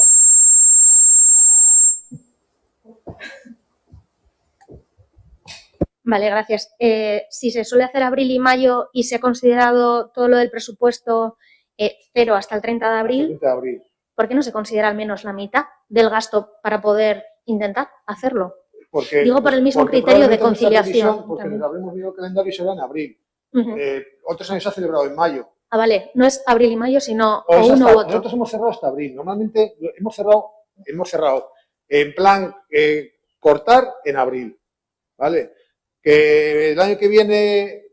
[SPEAKER 4] Vale, gracias. Si se suele hacer abril y mayo y se ha considerado todo lo del presupuesto cero hasta el 30 de
[SPEAKER 1] El
[SPEAKER 4] abril,
[SPEAKER 1] 30 de abril.
[SPEAKER 4] ¿por qué no se considera al menos la mitad del gasto para poder intentar hacerlo?
[SPEAKER 1] Porque,
[SPEAKER 4] Digo por el mismo
[SPEAKER 1] porque
[SPEAKER 4] criterio de
[SPEAKER 1] probablemente nuestra
[SPEAKER 4] conciliación
[SPEAKER 1] previsión, porque
[SPEAKER 4] también.
[SPEAKER 1] nos habremos mirado el calendario, será en abril.
[SPEAKER 4] Ujú.
[SPEAKER 1] Otros años se ha celebrado en mayo.
[SPEAKER 4] Ah, vale, no es abril y mayo, sino
[SPEAKER 1] O es
[SPEAKER 4] o uno
[SPEAKER 1] hasta-
[SPEAKER 4] u otro.
[SPEAKER 1] nosotros hemos cerrado hasta abril. Normalmente hemos cerrado en plan cortar en abril. ¿Vale? Que el año que viene,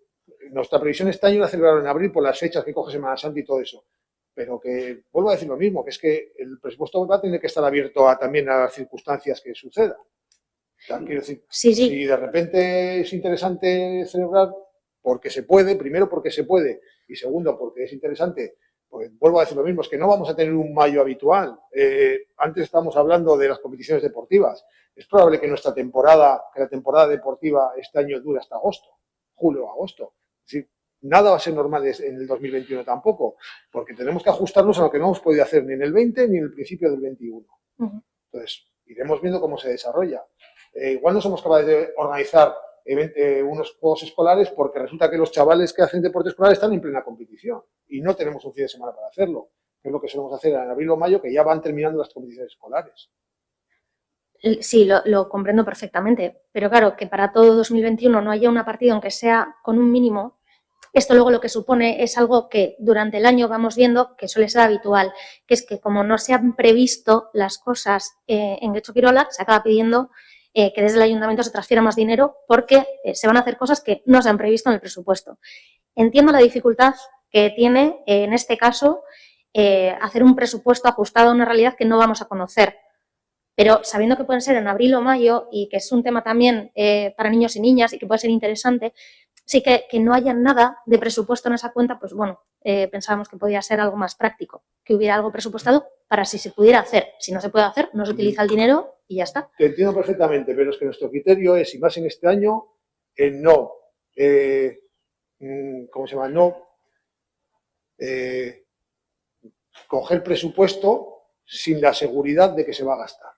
[SPEAKER 1] nuestra previsión este año la celebraron en abril por las fechas que coge Semana Santa y todo eso. Pero que, vuelvo a decir lo mismo, que es que el presupuesto va a tener que estar abierto también a las circunstancias que sucedan. O sea, quiero decir,
[SPEAKER 4] Sí.
[SPEAKER 1] si de repente es interesante celebrar porque se puede, primero porque se puede y segundo porque es interesante, pues vuelvo a decir lo mismo, es que no vamos a tener un mayo habitual. Antes estábamos hablando de las competiciones deportivas. Es probable que la temporada deportiva este año dure hasta agosto, julio o agosto. Es decir, nada va a ser normal en el 2021 tampoco, porque tenemos que ajustarnos a lo que no hemos podido hacer ni en el 20 ni en el principio del 21.
[SPEAKER 4] Ujú.
[SPEAKER 1] Entonces, iremos viendo cómo se desarrolla. Igual no somos capaces de organizar unos juegos escolares porque resulta que los chavales que hacen deporte escolar están en plena competición y no tenemos un fin de semana para hacerlo, que es lo que solemos hacer en abril o mayo, que ya van terminando las competiciones escolares.
[SPEAKER 4] Sí, lo comprendo perfectamente, pero claro, que para todo 2021 no haya una partida, aunque sea con un mínimo, esto luego lo que supone es algo que durante el año vamos viendo que suele ser habitual, que es que como no se han previsto las cosas en Getxo Kirola, se acaba pidiendo que desde el ayuntamiento se transfiera más dinero porque se van a hacer cosas que no se han previsto en el presupuesto. Entiendo la dificultad que tiene, en este caso, hacer un presupuesto ajustado a una realidad que no vamos a conocer. Pero sabiendo que pueden ser en abril o mayo y que es un tema también para niños y niñas y que puede ser interesante, sí que no haya nada de presupuesto en esa cuenta, pues bueno, pensábamos que podía ser algo más práctico, que hubiera algo presupuestado para si se pudiera hacer. Si no se puede hacer, no se utiliza el dinero y ya está.
[SPEAKER 1] Te entiendo perfectamente, pero es que nuestro criterio es, y más en este año, no, ¿cómo se llama? No coger presupuesto sin la seguridad de que se va a gastar.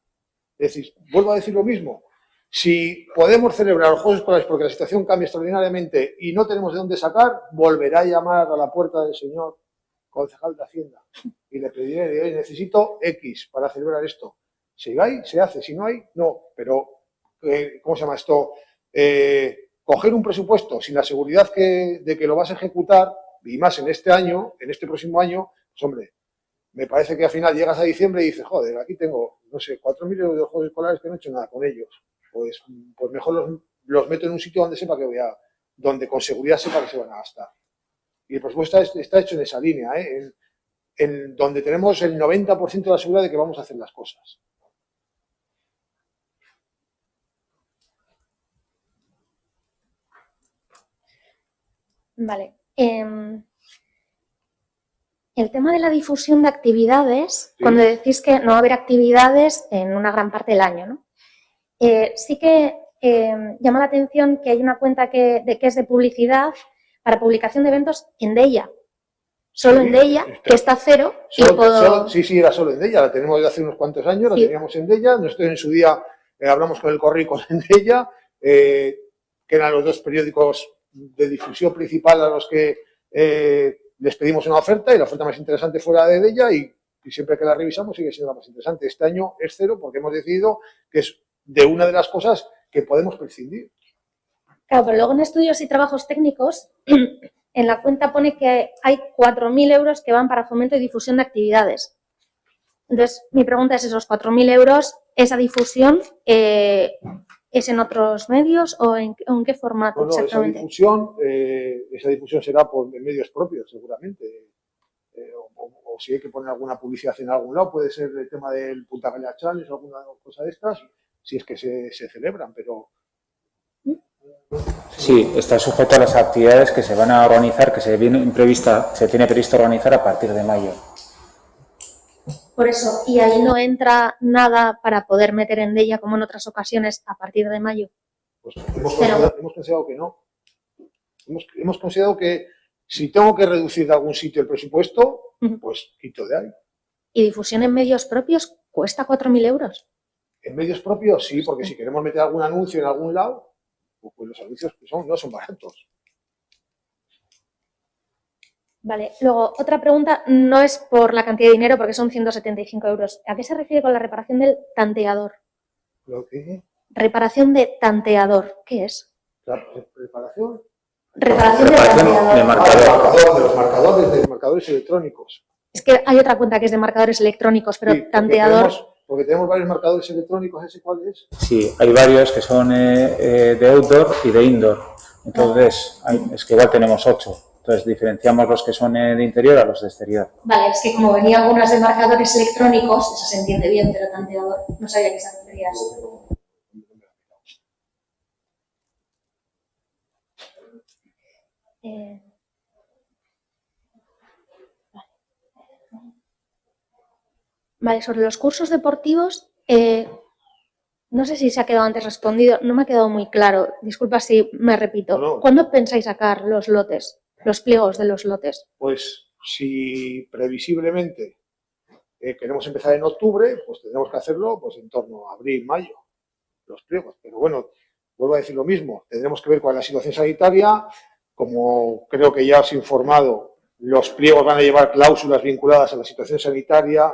[SPEAKER 1] Es decir, vuelvo a decir lo mismo, si podemos celebrar los Juegos Escolares porque la situación cambia extraordinariamente y no tenemos de dónde sacar, volverá a llamar a la puerta del señor concejal de Hacienda y le pediré, oye, necesito X para celebrar esto. Si hay, se hace, si no hay, no. Pero, ¿cómo se llama esto? Coger un presupuesto sin la seguridad de que lo vas a ejecutar, y más en este año, en este próximo año, pues hombre, me parece que al final llegas a diciembre y dices, joder, aquí tengo, no sé, 4.000 euros de juegos escolares que no he hecho nada con ellos. Pues mejor los meto en un sitio donde sepa que donde con seguridad sepa que se van a gastar. Y el presupuesto está hecho en esa línea, en donde tenemos el 90% de la seguridad de que vamos a hacer las cosas.
[SPEAKER 4] Vale. El tema de la difusión de actividades,
[SPEAKER 1] Sí.
[SPEAKER 4] cuando decís que no va a haber actividades en una gran parte del año, ¿no? Sí que llama la atención que hay una cuenta que es de publicidad para publicación de eventos en Deia. Solo
[SPEAKER 1] Sí,
[SPEAKER 4] en Deia, que está cero.
[SPEAKER 1] Sí, era solo en Deia, la tenemos desde hace unos cuantos años,
[SPEAKER 4] Sí.
[SPEAKER 1] la teníamos en Deia, nosotros en su día hablamos con el Correo y con Deia, que eran los dos periódicos de difusión principal a los que les pedimos una oferta y la oferta más interesante fue la de Deia y siempre que la revisamos sigue siendo la más interesante. Este año es cero porque hemos decidido que es de una de las cosas que podemos prescindir.
[SPEAKER 4] Claro, pero luego en estudios y trabajos técnicos, en la cuenta pone que hay 4.000 euros que van para fomento y difusión de actividades. Entonces, mi pregunta es, esos 4.000 euros, esa difusión, ¿Es en otros medios o en qué formato
[SPEAKER 1] No, esa
[SPEAKER 4] exactamente?
[SPEAKER 1] difusión será por medios propios, seguramente. O si hay que poner alguna publicidad en algún lado, puede ser el tema del Punta Gallá Challenge o alguna cosa de estas, si es que se celebran, pero...
[SPEAKER 5] Sí, está sujeto a las actividades que se van a organizar, que se tiene previsto organizar a partir de mayo.
[SPEAKER 4] Por eso, y ahí no entra nada para poder meter en ella, como en otras ocasiones, a partir de mayo.
[SPEAKER 1] Pues hemos considerado que no. Hemos considerado que si tengo que reducir de algún sitio el presupuesto, pues quito de ahí.
[SPEAKER 4] ¿Y difusión en medios propios cuesta 4.000 euros?
[SPEAKER 1] En medios propios sí, porque si queremos meter algún anuncio en algún lado, pues los anuncios no son baratos.
[SPEAKER 4] Vale, luego otra pregunta, no es por la cantidad de dinero, porque son 175 euros. ¿A qué se refiere con la reparación del tanteador?
[SPEAKER 1] ¿Lo qué?
[SPEAKER 4] Reparación de tanteador, ¿qué es?
[SPEAKER 1] ¿La preparación?
[SPEAKER 4] Reparación de
[SPEAKER 5] Reparación
[SPEAKER 4] tanteador.
[SPEAKER 5] de marcador.
[SPEAKER 1] De los marcadores, de marcadores electrónicos.
[SPEAKER 4] Es que hay otra cuenta que es de marcadores electrónicos, pero
[SPEAKER 1] Sí,
[SPEAKER 4] tanteador...
[SPEAKER 1] porque tenemos varios marcadores electrónicos, ¿ese cuál es?
[SPEAKER 5] Sí, hay varios que son de outdoor y de indoor. Entonces, es que igual tenemos 8. Entonces, diferenciamos los que son de interior a los de exterior.
[SPEAKER 4] Vale, es que como venían algunas de marcadores electrónicos, eso se entiende bien, pero tanteador no sabía que se refería a eso. Vale, sobre los cursos deportivos, no sé si se ha quedado antes respondido, no me ha quedado muy claro, disculpa si me repito.
[SPEAKER 1] No.
[SPEAKER 4] ¿Cuándo pensáis sacar los lotes, los pliegos de los lotes?
[SPEAKER 1] Pues si previsiblemente queremos empezar en octubre, pues tendremos que hacerlo pues en torno a abril, mayo, los pliegos. Pero bueno, vuelvo a decir lo mismo, tendremos que ver cuál es la situación sanitaria. Como creo que ya os he informado, los pliegos van a llevar cláusulas vinculadas a la situación sanitaria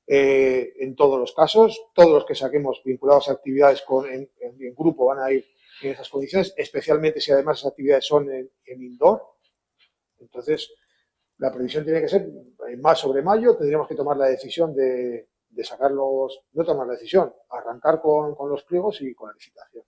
[SPEAKER 1] en todos los casos. Todos los que saquemos vinculados a actividades en grupo van a ir en esas condiciones, especialmente si además esas actividades son en indoor. Entonces, la previsión tiene que ser más sobre mayo. Tendríamos que tomar la decisión de sacarlos, no tomar la decisión, arrancar con los pliegos y con la licitación.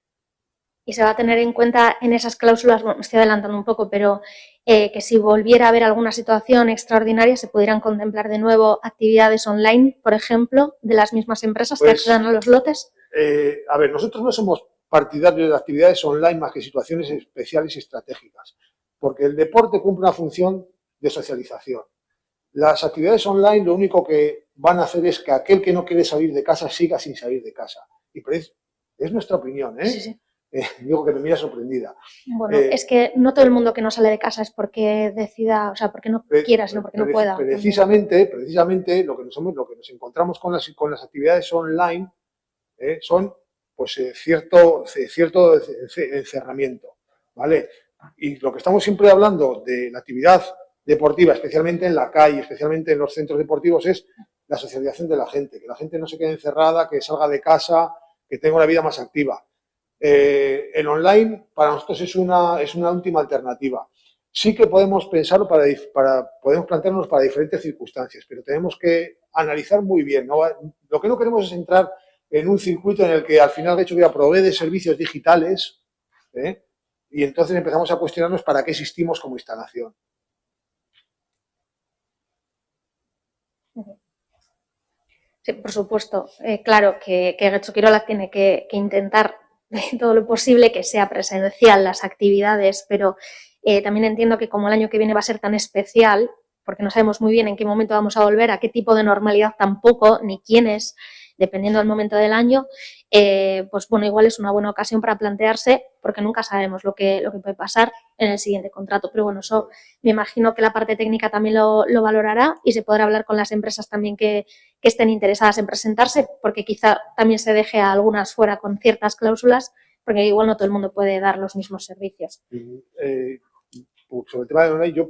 [SPEAKER 4] Y se va a tener en cuenta en esas cláusulas, bueno, me estoy adelantando un poco, pero que si volviera a haber alguna situación extraordinaria se pudieran contemplar de nuevo actividades online, por ejemplo, de las mismas empresas que accedan a los lotes.
[SPEAKER 1] A ver, nosotros no somos partidarios de actividades online más que situaciones especiales y estratégicas, porque el deporte cumple una función de socialización. Las actividades online lo único que van a hacer es que aquel que no quiere salir de casa siga sin salir de casa. Y es nuestra opinión, ¿eh?
[SPEAKER 4] Sí, sí.
[SPEAKER 1] Digo que me mira sorprendida.
[SPEAKER 4] Bueno, es que no todo el mundo que no sale de casa es porque decida, o sea, porque no quiera, sino porque no pueda.
[SPEAKER 1] Precisamente lo que nos encontramos con las actividades online son pues cierto encerramiento, ¿vale? Y lo que estamos siempre hablando de la actividad deportiva, especialmente en la calle, especialmente en los centros deportivos, es la socialización de la gente, que la gente no se quede encerrada, que salga de casa, que tenga una vida más activa. El online para nosotros es una última alternativa. Sí que podemos pensarlo podemos plantearnos para diferentes circunstancias, pero tenemos que analizar muy bien, ¿no? Lo que no queremos es entrar en un circuito en el que al final de hecho voy a proveer de servicios digitales, y entonces empezamos a cuestionarnos para qué existimos como instalación.
[SPEAKER 4] Sí, por supuesto. Claro que Getxo Kirola tiene que intentar todo lo posible que sea presencial las actividades, pero también entiendo que como el año que viene va a ser tan especial, porque no sabemos muy bien en qué momento vamos a volver, a qué tipo de normalidad tampoco, ni quiénes, dependiendo del momento del año, pues bueno, igual es una buena ocasión para plantearse, porque nunca sabemos lo que puede pasar en el siguiente contrato. Pero bueno, eso me imagino que la parte técnica también lo valorará y se podrá hablar con las empresas también que estén interesadas en presentarse, porque quizá también se deje a algunas fuera con ciertas cláusulas, porque igual no todo el mundo puede dar los mismos servicios.
[SPEAKER 1] Sobre el tema de online,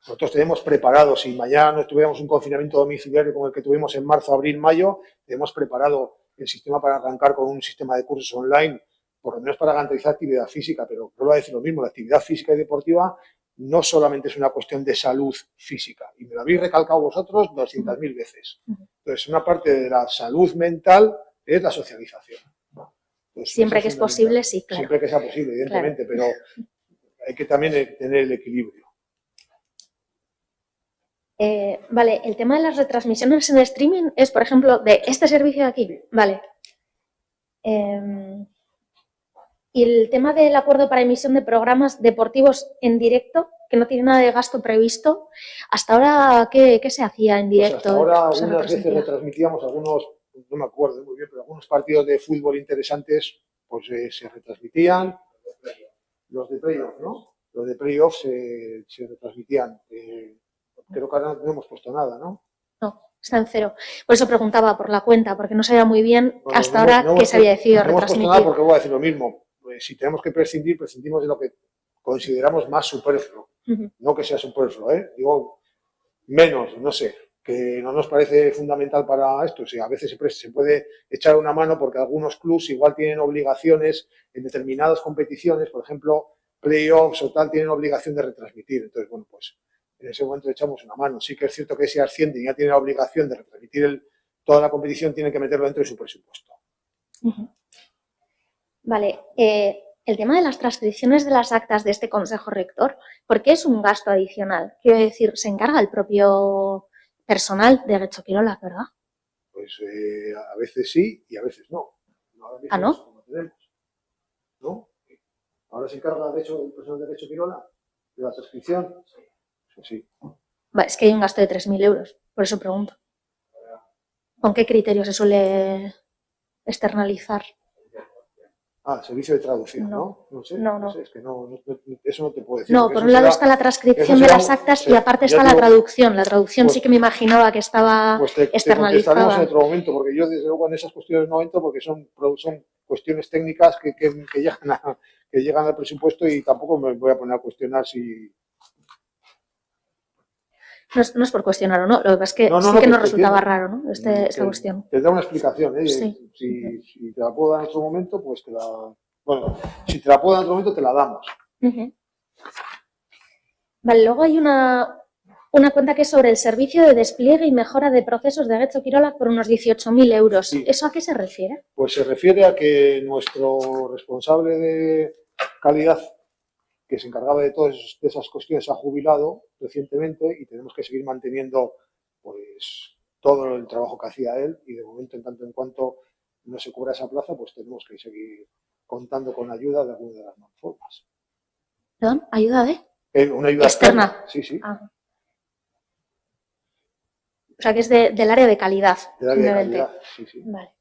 [SPEAKER 1] nosotros tenemos preparado, si mañana no tuviéramos un confinamiento domiciliario como el que tuvimos en marzo, abril, mayo, tenemos preparado el sistema para arrancar con un sistema de cursos online, por lo menos para garantizar actividad física, pero vuelvo a decir lo mismo, la actividad física y deportiva no solamente es una cuestión de salud física, y me lo habéis recalcado vosotros 200.000 veces. Entonces, una parte de la salud mental es la socialización. Entonces,
[SPEAKER 4] Siempre
[SPEAKER 1] eso
[SPEAKER 4] que es
[SPEAKER 1] fundamental.
[SPEAKER 4] posible, sí, claro.
[SPEAKER 1] Siempre que sea posible, evidentemente, pero hay que también tener el equilibrio.
[SPEAKER 4] Vale, el tema de las retransmisiones en streaming es, por ejemplo, de este servicio de aquí. Vale. Y el tema del acuerdo para emisión de programas deportivos en directo, que no tiene nada de gasto previsto, hasta ahora, ¿qué se hacía en
[SPEAKER 1] Pues
[SPEAKER 4] directo?
[SPEAKER 1] hasta ahora
[SPEAKER 4] ¿Se
[SPEAKER 1] algunas veces
[SPEAKER 4] retransmitía?
[SPEAKER 1] retransmitíamos algunos, no me acuerdo muy bien, pero algunos partidos de fútbol interesantes pues se retransmitían. Los de playoff, ¿no? Los de playoff se retransmitían. Creo que ahora no hemos puesto nada, ¿no?
[SPEAKER 4] No, está en cero. Por eso preguntaba por la cuenta, porque no sabía muy bien
[SPEAKER 1] Bueno,
[SPEAKER 4] hasta ahora qué se había decidido
[SPEAKER 1] no hemos puesto nada
[SPEAKER 4] retransmitir.
[SPEAKER 1] porque voy a decir lo mismo. Pues, si tenemos que prescindir, prescindimos de lo que consideramos más superfluo. No que sea superfluo, ¿eh? Digo, menos, no sé, que no nos parece fundamental para esto. O sea, a veces se puede echar una mano porque algunos clubs igual tienen obligaciones en determinadas competiciones, por ejemplo, playoffs o tal, tienen obligación de retransmitir. Entonces, bueno, pues en ese momento echamos una mano. Sí que es cierto que si ascienden y ya tienen la obligación de retransmitir toda la competición, tienen que meterlo dentro de su presupuesto.
[SPEAKER 4] Vale, el tema de las transcripciones de las actas de este Consejo Rector, ¿por qué es un gasto adicional? Quiero decir, se encarga el propio personal de Getxo Kirola, ¿verdad?
[SPEAKER 1] Pues a veces sí y a veces no.
[SPEAKER 4] ¿Ah, no?
[SPEAKER 1] Como tenemos, ¿no? Ahora se encarga, de hecho, el personal de Getxo Kirola de la transcripción. Pues sí.
[SPEAKER 4] Vale, es que hay un gasto de 3.000 euros, por eso pregunto. ¿Con qué criterio se suele externalizar?
[SPEAKER 1] Servicio de traducción, ¿no?
[SPEAKER 4] No.
[SPEAKER 1] No sé,
[SPEAKER 4] No.
[SPEAKER 1] no sé, es que eso no te puedo decir.
[SPEAKER 4] No,
[SPEAKER 1] porque
[SPEAKER 4] por
[SPEAKER 1] eso
[SPEAKER 4] un lado
[SPEAKER 1] será-
[SPEAKER 4] está la transcripción
[SPEAKER 1] eso
[SPEAKER 4] de
[SPEAKER 1] será
[SPEAKER 4] las
[SPEAKER 1] un-
[SPEAKER 4] actas
[SPEAKER 1] sí,
[SPEAKER 4] y aparte
[SPEAKER 1] ya
[SPEAKER 4] está la
[SPEAKER 1] digo,
[SPEAKER 4] traducción. La traducción
[SPEAKER 1] pues-
[SPEAKER 4] sí que me imaginaba que estaba
[SPEAKER 1] Pues te contestaremos
[SPEAKER 4] externalizada.
[SPEAKER 1] en otro momento, porque yo desde luego en esas cuestiones no entro porque son cuestiones técnicas que llegan al presupuesto y tampoco me voy a poner a cuestionar si...
[SPEAKER 4] No es por cuestionar o no, lo que pasa es que
[SPEAKER 1] No,
[SPEAKER 4] sí
[SPEAKER 1] no,
[SPEAKER 4] que
[SPEAKER 1] que
[SPEAKER 4] nos
[SPEAKER 1] te
[SPEAKER 4] resultaba
[SPEAKER 1] entiendo.
[SPEAKER 4] raro, ¿no? Esta cuestión.
[SPEAKER 1] Te da una explicación, ¿eh?
[SPEAKER 4] Sí.
[SPEAKER 1] Si te la puedo dar en otro momento, pues te la... Bueno, si te la puedo dar en otro momento, te la damos.
[SPEAKER 4] Vale, luego hay una cuenta que es sobre el servicio de despliegue y mejora de procesos de Getxo Kirola por unos 18.000 euros.
[SPEAKER 1] Sí.
[SPEAKER 4] ¿Eso a qué se refiere?
[SPEAKER 1] Pues se refiere a que nuestro responsable de calidad, que se encargaba de todas esas cuestiones, ha jubilado recientemente y tenemos que seguir manteniendo pues todo el trabajo que hacía él y de momento, en tanto en cuanto no se cubra esa plaza, pues tenemos que seguir contando con ayuda de alguna de las formas.
[SPEAKER 4] ¿Perdón? ¿Ayuda de?
[SPEAKER 1] Una ayuda externa. Sí, sí.
[SPEAKER 4] Ah. O sea, que es del área de calidad.
[SPEAKER 1] Del área de
[SPEAKER 4] simplemente.
[SPEAKER 1] calidad, sí, sí.
[SPEAKER 4] Vale.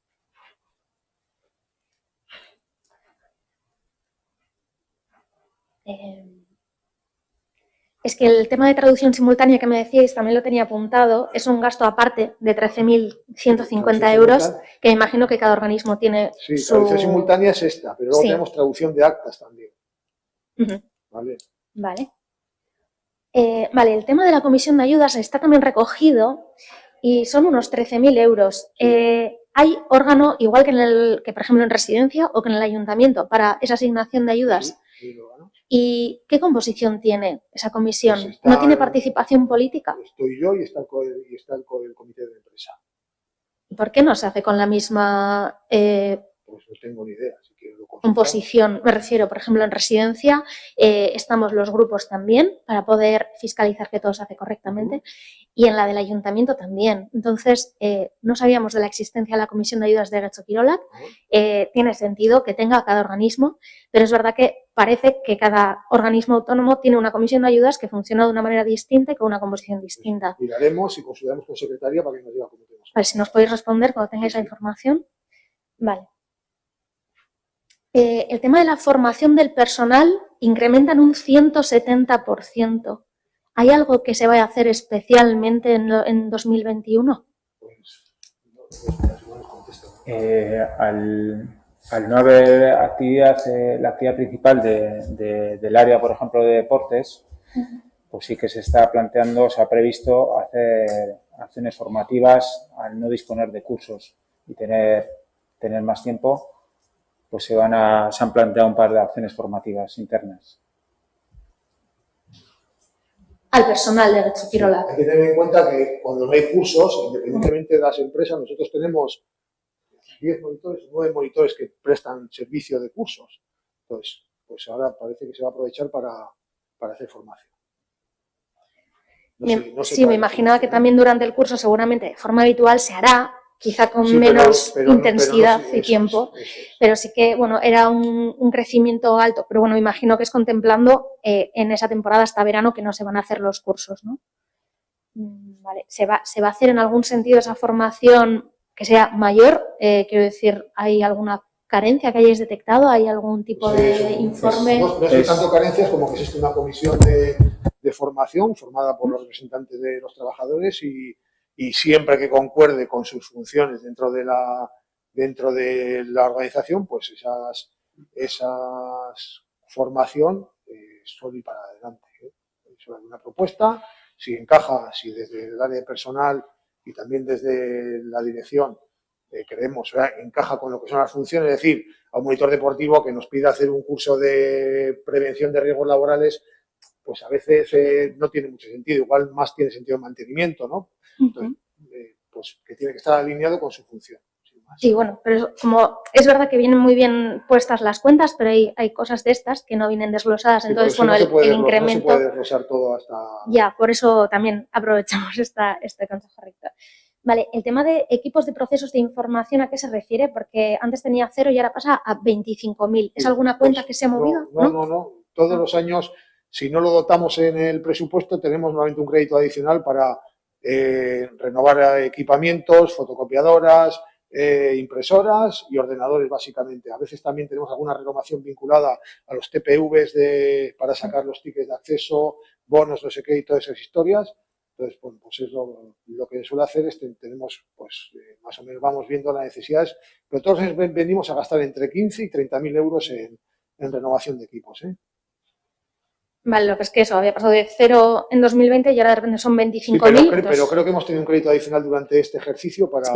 [SPEAKER 4] Es que el tema de traducción simultánea que me decíais, también lo tenía apuntado, es un gasto aparte de 13.150 euros, que me imagino que cada organismo tiene
[SPEAKER 1] Sí,
[SPEAKER 4] su...
[SPEAKER 1] traducción simultánea es esta, pero luego
[SPEAKER 4] Sí.
[SPEAKER 1] tenemos traducción de actas también. ¿Vale?
[SPEAKER 4] Vale. Vale, el tema de la comisión de ayudas está también recogido y son unos 13.000 euros. ¿Hay órgano, igual que por ejemplo en residencia o que en el ayuntamiento, para esa asignación de ayudas?
[SPEAKER 1] Sí, lo gano.
[SPEAKER 4] ¿Y qué composición tiene esa comisión?
[SPEAKER 1] Pues está
[SPEAKER 4] ¿No tiene participación política?
[SPEAKER 1] Estoy yo y está el comité de empresa.
[SPEAKER 4] ¿Y por qué no se hace con la misma
[SPEAKER 1] Pues no tengo ni idea. Si quieres lo consultamos.
[SPEAKER 4] composición? Me refiero, por ejemplo, en residencia estamos los grupos también para poder fiscalizar que todo se hace correctamente y en la del ayuntamiento también. Entonces, no sabíamos de la existencia de la comisión de ayudas de Getxo Kirola. Tiene sentido que tenga cada organismo, pero es verdad que parece que cada organismo autónomo tiene una comisión de ayudas que funciona de una manera distinta y con una composición distinta.
[SPEAKER 1] Miraremos y consultaremos con secretaria para que nos diga cómo tenemos.
[SPEAKER 4] A ver si nos podéis responder cuando tengáis la información. Vale. El tema de la formación del personal incrementa en un 170%. ¿Hay algo que se vaya a hacer especialmente en 2021?
[SPEAKER 5] Al no haber actividad, la actividad principal del área, por ejemplo, de deportes, pues sí que se está planteando, se ha previsto hacer acciones formativas al no disponer de cursos y tener más tiempo, pues se han planteado un par de acciones formativas internas.
[SPEAKER 4] Al personal de Getxo Kirola.
[SPEAKER 1] Hay que tener en cuenta que cuando no hay cursos, independientemente de las empresas, nosotros tenemos 10 monitores, 9 monitores que prestan servicio de cursos. Entonces, pues ahora parece que se va a aprovechar para hacer formación. No sé
[SPEAKER 4] Sí,
[SPEAKER 1] cuál
[SPEAKER 4] me
[SPEAKER 1] es la
[SPEAKER 4] imaginaba que
[SPEAKER 1] solución.
[SPEAKER 4] también durante el curso seguramente de forma habitual se hará, quizá con
[SPEAKER 1] Sí,
[SPEAKER 4] menos
[SPEAKER 1] pero no,
[SPEAKER 4] intensidad
[SPEAKER 1] sí,
[SPEAKER 4] y
[SPEAKER 1] eso
[SPEAKER 4] tiempo,
[SPEAKER 1] es, eso es.
[SPEAKER 4] pero sí que, bueno, era un crecimiento alto, pero bueno, me imagino que es contemplando en esa temporada hasta verano que no se van a hacer los cursos, ¿no? Vale, ¿se va a hacer en algún sentido esa formación que sea mayor? Quiero decir, ¿hay alguna carencia que hayáis detectado? ¿Hay algún tipo de informe?
[SPEAKER 1] No es tanto carencias como que existe una comisión de formación formada por los representantes de los trabajadores y siempre que concuerde con sus funciones dentro de la organización, pues esas formación suele ir para adelante. Eso es una propuesta, si encaja, si desde el área de personal y también desde la dirección creemos, encaja con lo que son las funciones, es decir, a un monitor deportivo que nos pida hacer un curso de prevención de riesgos laborales, pues a veces no tiene mucho sentido, igual más tiene sentido el mantenimiento, ¿no? Entonces, pues que tiene que estar alineado con su función.
[SPEAKER 4] Sí, bueno, pero como es verdad que vienen muy bien puestas las cuentas, pero hay cosas de estas que no vienen desglosadas,
[SPEAKER 1] Sí,
[SPEAKER 4] entonces,
[SPEAKER 1] bueno,
[SPEAKER 4] el incremento...
[SPEAKER 1] No se puede desglosar todo hasta...
[SPEAKER 4] Ya, por eso también aprovechamos este consejo rector. Vale, el tema de equipos de procesos de información, ¿a qué se refiere? Porque antes tenía 0 y ahora pasa a 25.000. ¿Es alguna cuenta que se ha movido?
[SPEAKER 1] No. Todos los años, si no lo dotamos en el presupuesto, tenemos nuevamente un crédito adicional para renovar equipamientos, fotocopiadoras, impresoras y ordenadores, básicamente. A veces también tenemos alguna renovación vinculada a los TPVs para sacar los tickets de acceso, bonos, no sé qué y todas esas historias. Entonces, bueno, pues es lo que suele hacer es tenemos, pues, más o menos vamos viendo las necesidades, pero todos venimos a gastar entre 15 y 30.000 euros en renovación de equipos.
[SPEAKER 4] Vale, lo que es que eso, había pasado de 0 en 2020 y ahora de repente son 25.000.
[SPEAKER 1] Pero creo que hemos tenido un crédito adicional durante este ejercicio para...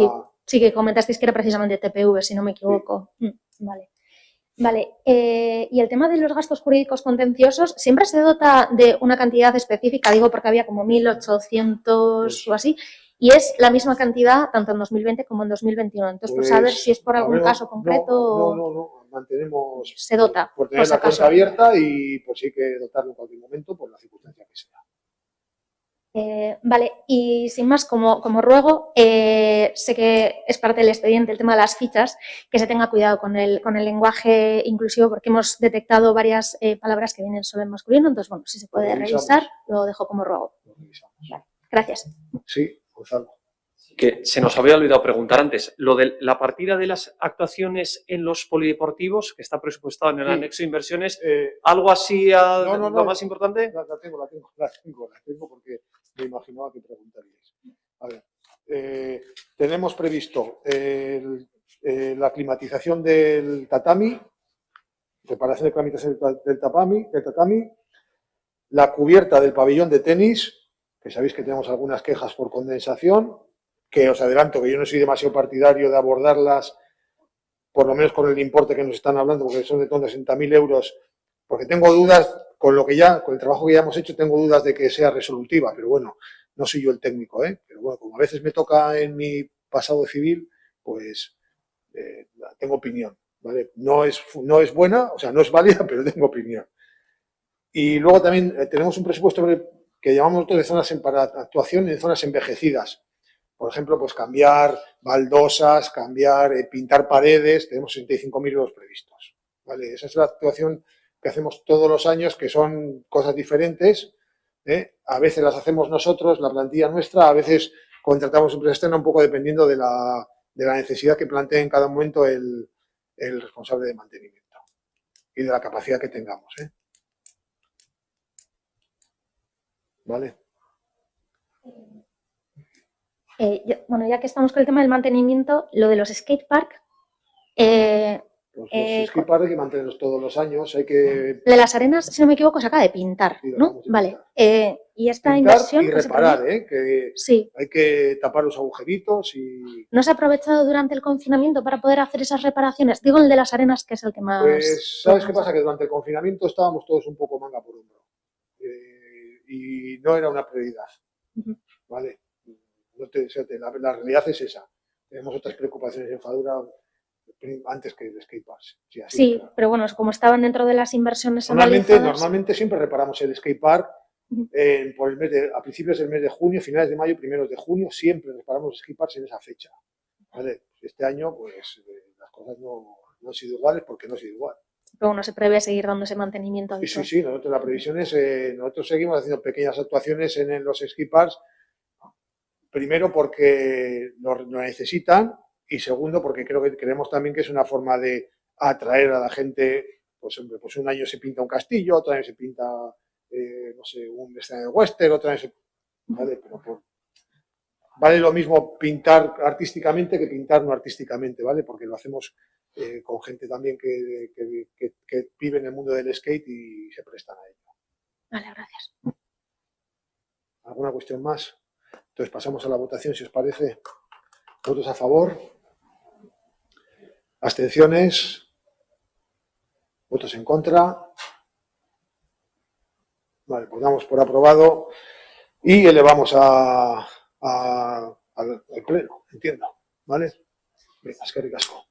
[SPEAKER 4] Sí, que comentasteis que era precisamente TPV, si no me equivoco. Sí. Vale, y el tema de los gastos jurídicos contenciosos, ¿siempre se dota de una cantidad específica? Digo porque había como 1.800 o así, y es la misma cantidad tanto en 2020 como en 2021. Entonces, pues saber si es por algún caso concreto.
[SPEAKER 1] No, mantenemos...
[SPEAKER 4] Se dota,
[SPEAKER 1] por tener la cuenta abierta y pues sí que dotarlo en cualquier momento por la circunstancia que sea.
[SPEAKER 4] Vale, y sin más, como ruego, sé que es parte del expediente el tema de las fichas, que se tenga cuidado con el lenguaje inclusivo, porque hemos detectado varias palabras que vienen solo en masculino, entonces, bueno, si se puede revisar, lo dejo como ruego. Vale, gracias.
[SPEAKER 1] Sí, Gonzalo.
[SPEAKER 2] Que se nos había olvidado preguntar antes, lo de la partida de las actuaciones en los polideportivos, que está presupuestado en el anexo de inversiones, ¿algo así lo más importante?
[SPEAKER 1] La tengo porque me imaginaba que preguntaríais. A ver, tenemos previsto la climatización del tatami, reparación de climatización del tatami, la cubierta del pabellón de tenis, que sabéis que tenemos algunas quejas por condensación, que os adelanto que yo no soy demasiado partidario de abordarlas, por lo menos con el importe que nos están hablando, porque son de 60.000 euros, porque tengo dudas, con el trabajo que ya hemos hecho, tengo dudas de que sea resolutiva, pero bueno, no soy yo el técnico, pero bueno, como a veces me toca en mi pasado civil, pues tengo opinión, ¿vale? No es buena, o sea, no es válida, pero tengo opinión. Y luego también tenemos un presupuesto que llamamos nosotros de zonas para actuación en zonas envejecidas. Por ejemplo, pues cambiar baldosas, pintar paredes, tenemos 65.000 euros previstos. ¿Vale? Esa es la actuación que hacemos todos los años, que son cosas diferentes. A veces las hacemos nosotros, la plantilla nuestra, a veces contratamos empresa externa, un poco dependiendo de la necesidad que plantee en cada momento el responsable de mantenimiento y de la capacidad que tengamos. ¿Vale?
[SPEAKER 4] Bueno, ya que estamos con el tema del mantenimiento, lo de los skatepark.
[SPEAKER 1] Los skateparks hay que mantenerlos todos los años, hay que...
[SPEAKER 4] De las arenas, si no me equivoco, se acaba de pintar, ¿no? Vale. Y esta
[SPEAKER 1] pintar
[SPEAKER 4] inversión...
[SPEAKER 1] y reparar, que
[SPEAKER 4] sí.
[SPEAKER 1] Hay que tapar los agujeritos y...
[SPEAKER 4] ¿No se ha aprovechado durante el confinamiento para poder hacer esas reparaciones? Digo el de las arenas, que es el que más...
[SPEAKER 1] Pues, ¿sabes qué pasa? Que durante el confinamiento estábamos todos un poco manga por hombro. Y no era una prioridad. ¿Vale? La realidad es esa. Tenemos otras preocupaciones en Fadura antes que el skatepark. Sí, así,
[SPEAKER 4] Sí,
[SPEAKER 1] claro.
[SPEAKER 4] pero bueno, como estaban dentro de las inversiones
[SPEAKER 1] Normalmente
[SPEAKER 4] analizadas.
[SPEAKER 1] siempre reparamos el skatepark
[SPEAKER 4] Ujú.
[SPEAKER 1] a principios del mes de junio, finales de mayo, primeros de junio, siempre reparamos los skateparks en esa fecha. ¿Vale? Este año, pues las cosas no han sido iguales porque no ha sido igual.
[SPEAKER 4] Pero bueno, se prevé seguir dando ese mantenimiento
[SPEAKER 1] Sí,
[SPEAKER 4] habitual.
[SPEAKER 1] sí, nosotros la previsión es, nosotros seguimos haciendo pequeñas actuaciones en los skateparks, primero porque lo necesitan y segundo porque creemos también que es una forma de atraer a la gente. Pues hombre, pues un año se pinta un castillo, otro año se pinta, no sé, un escenario western, otro año se... ¿Vale? Pero vale lo mismo pintar artísticamente que pintar no artísticamente, ¿vale? Porque lo hacemos con gente también que vive en el mundo del skate y se prestan a ello.
[SPEAKER 4] Vale, gracias.
[SPEAKER 1] ¿Alguna cuestión más? Entonces pasamos a la votación, si os parece. ¿Votos a favor? ¿Abstenciones? ¿Votos en contra? Vale, pues damos por aprobado y elevamos al pleno, entiendo. ¿Vale? Venga, eskerrik asko.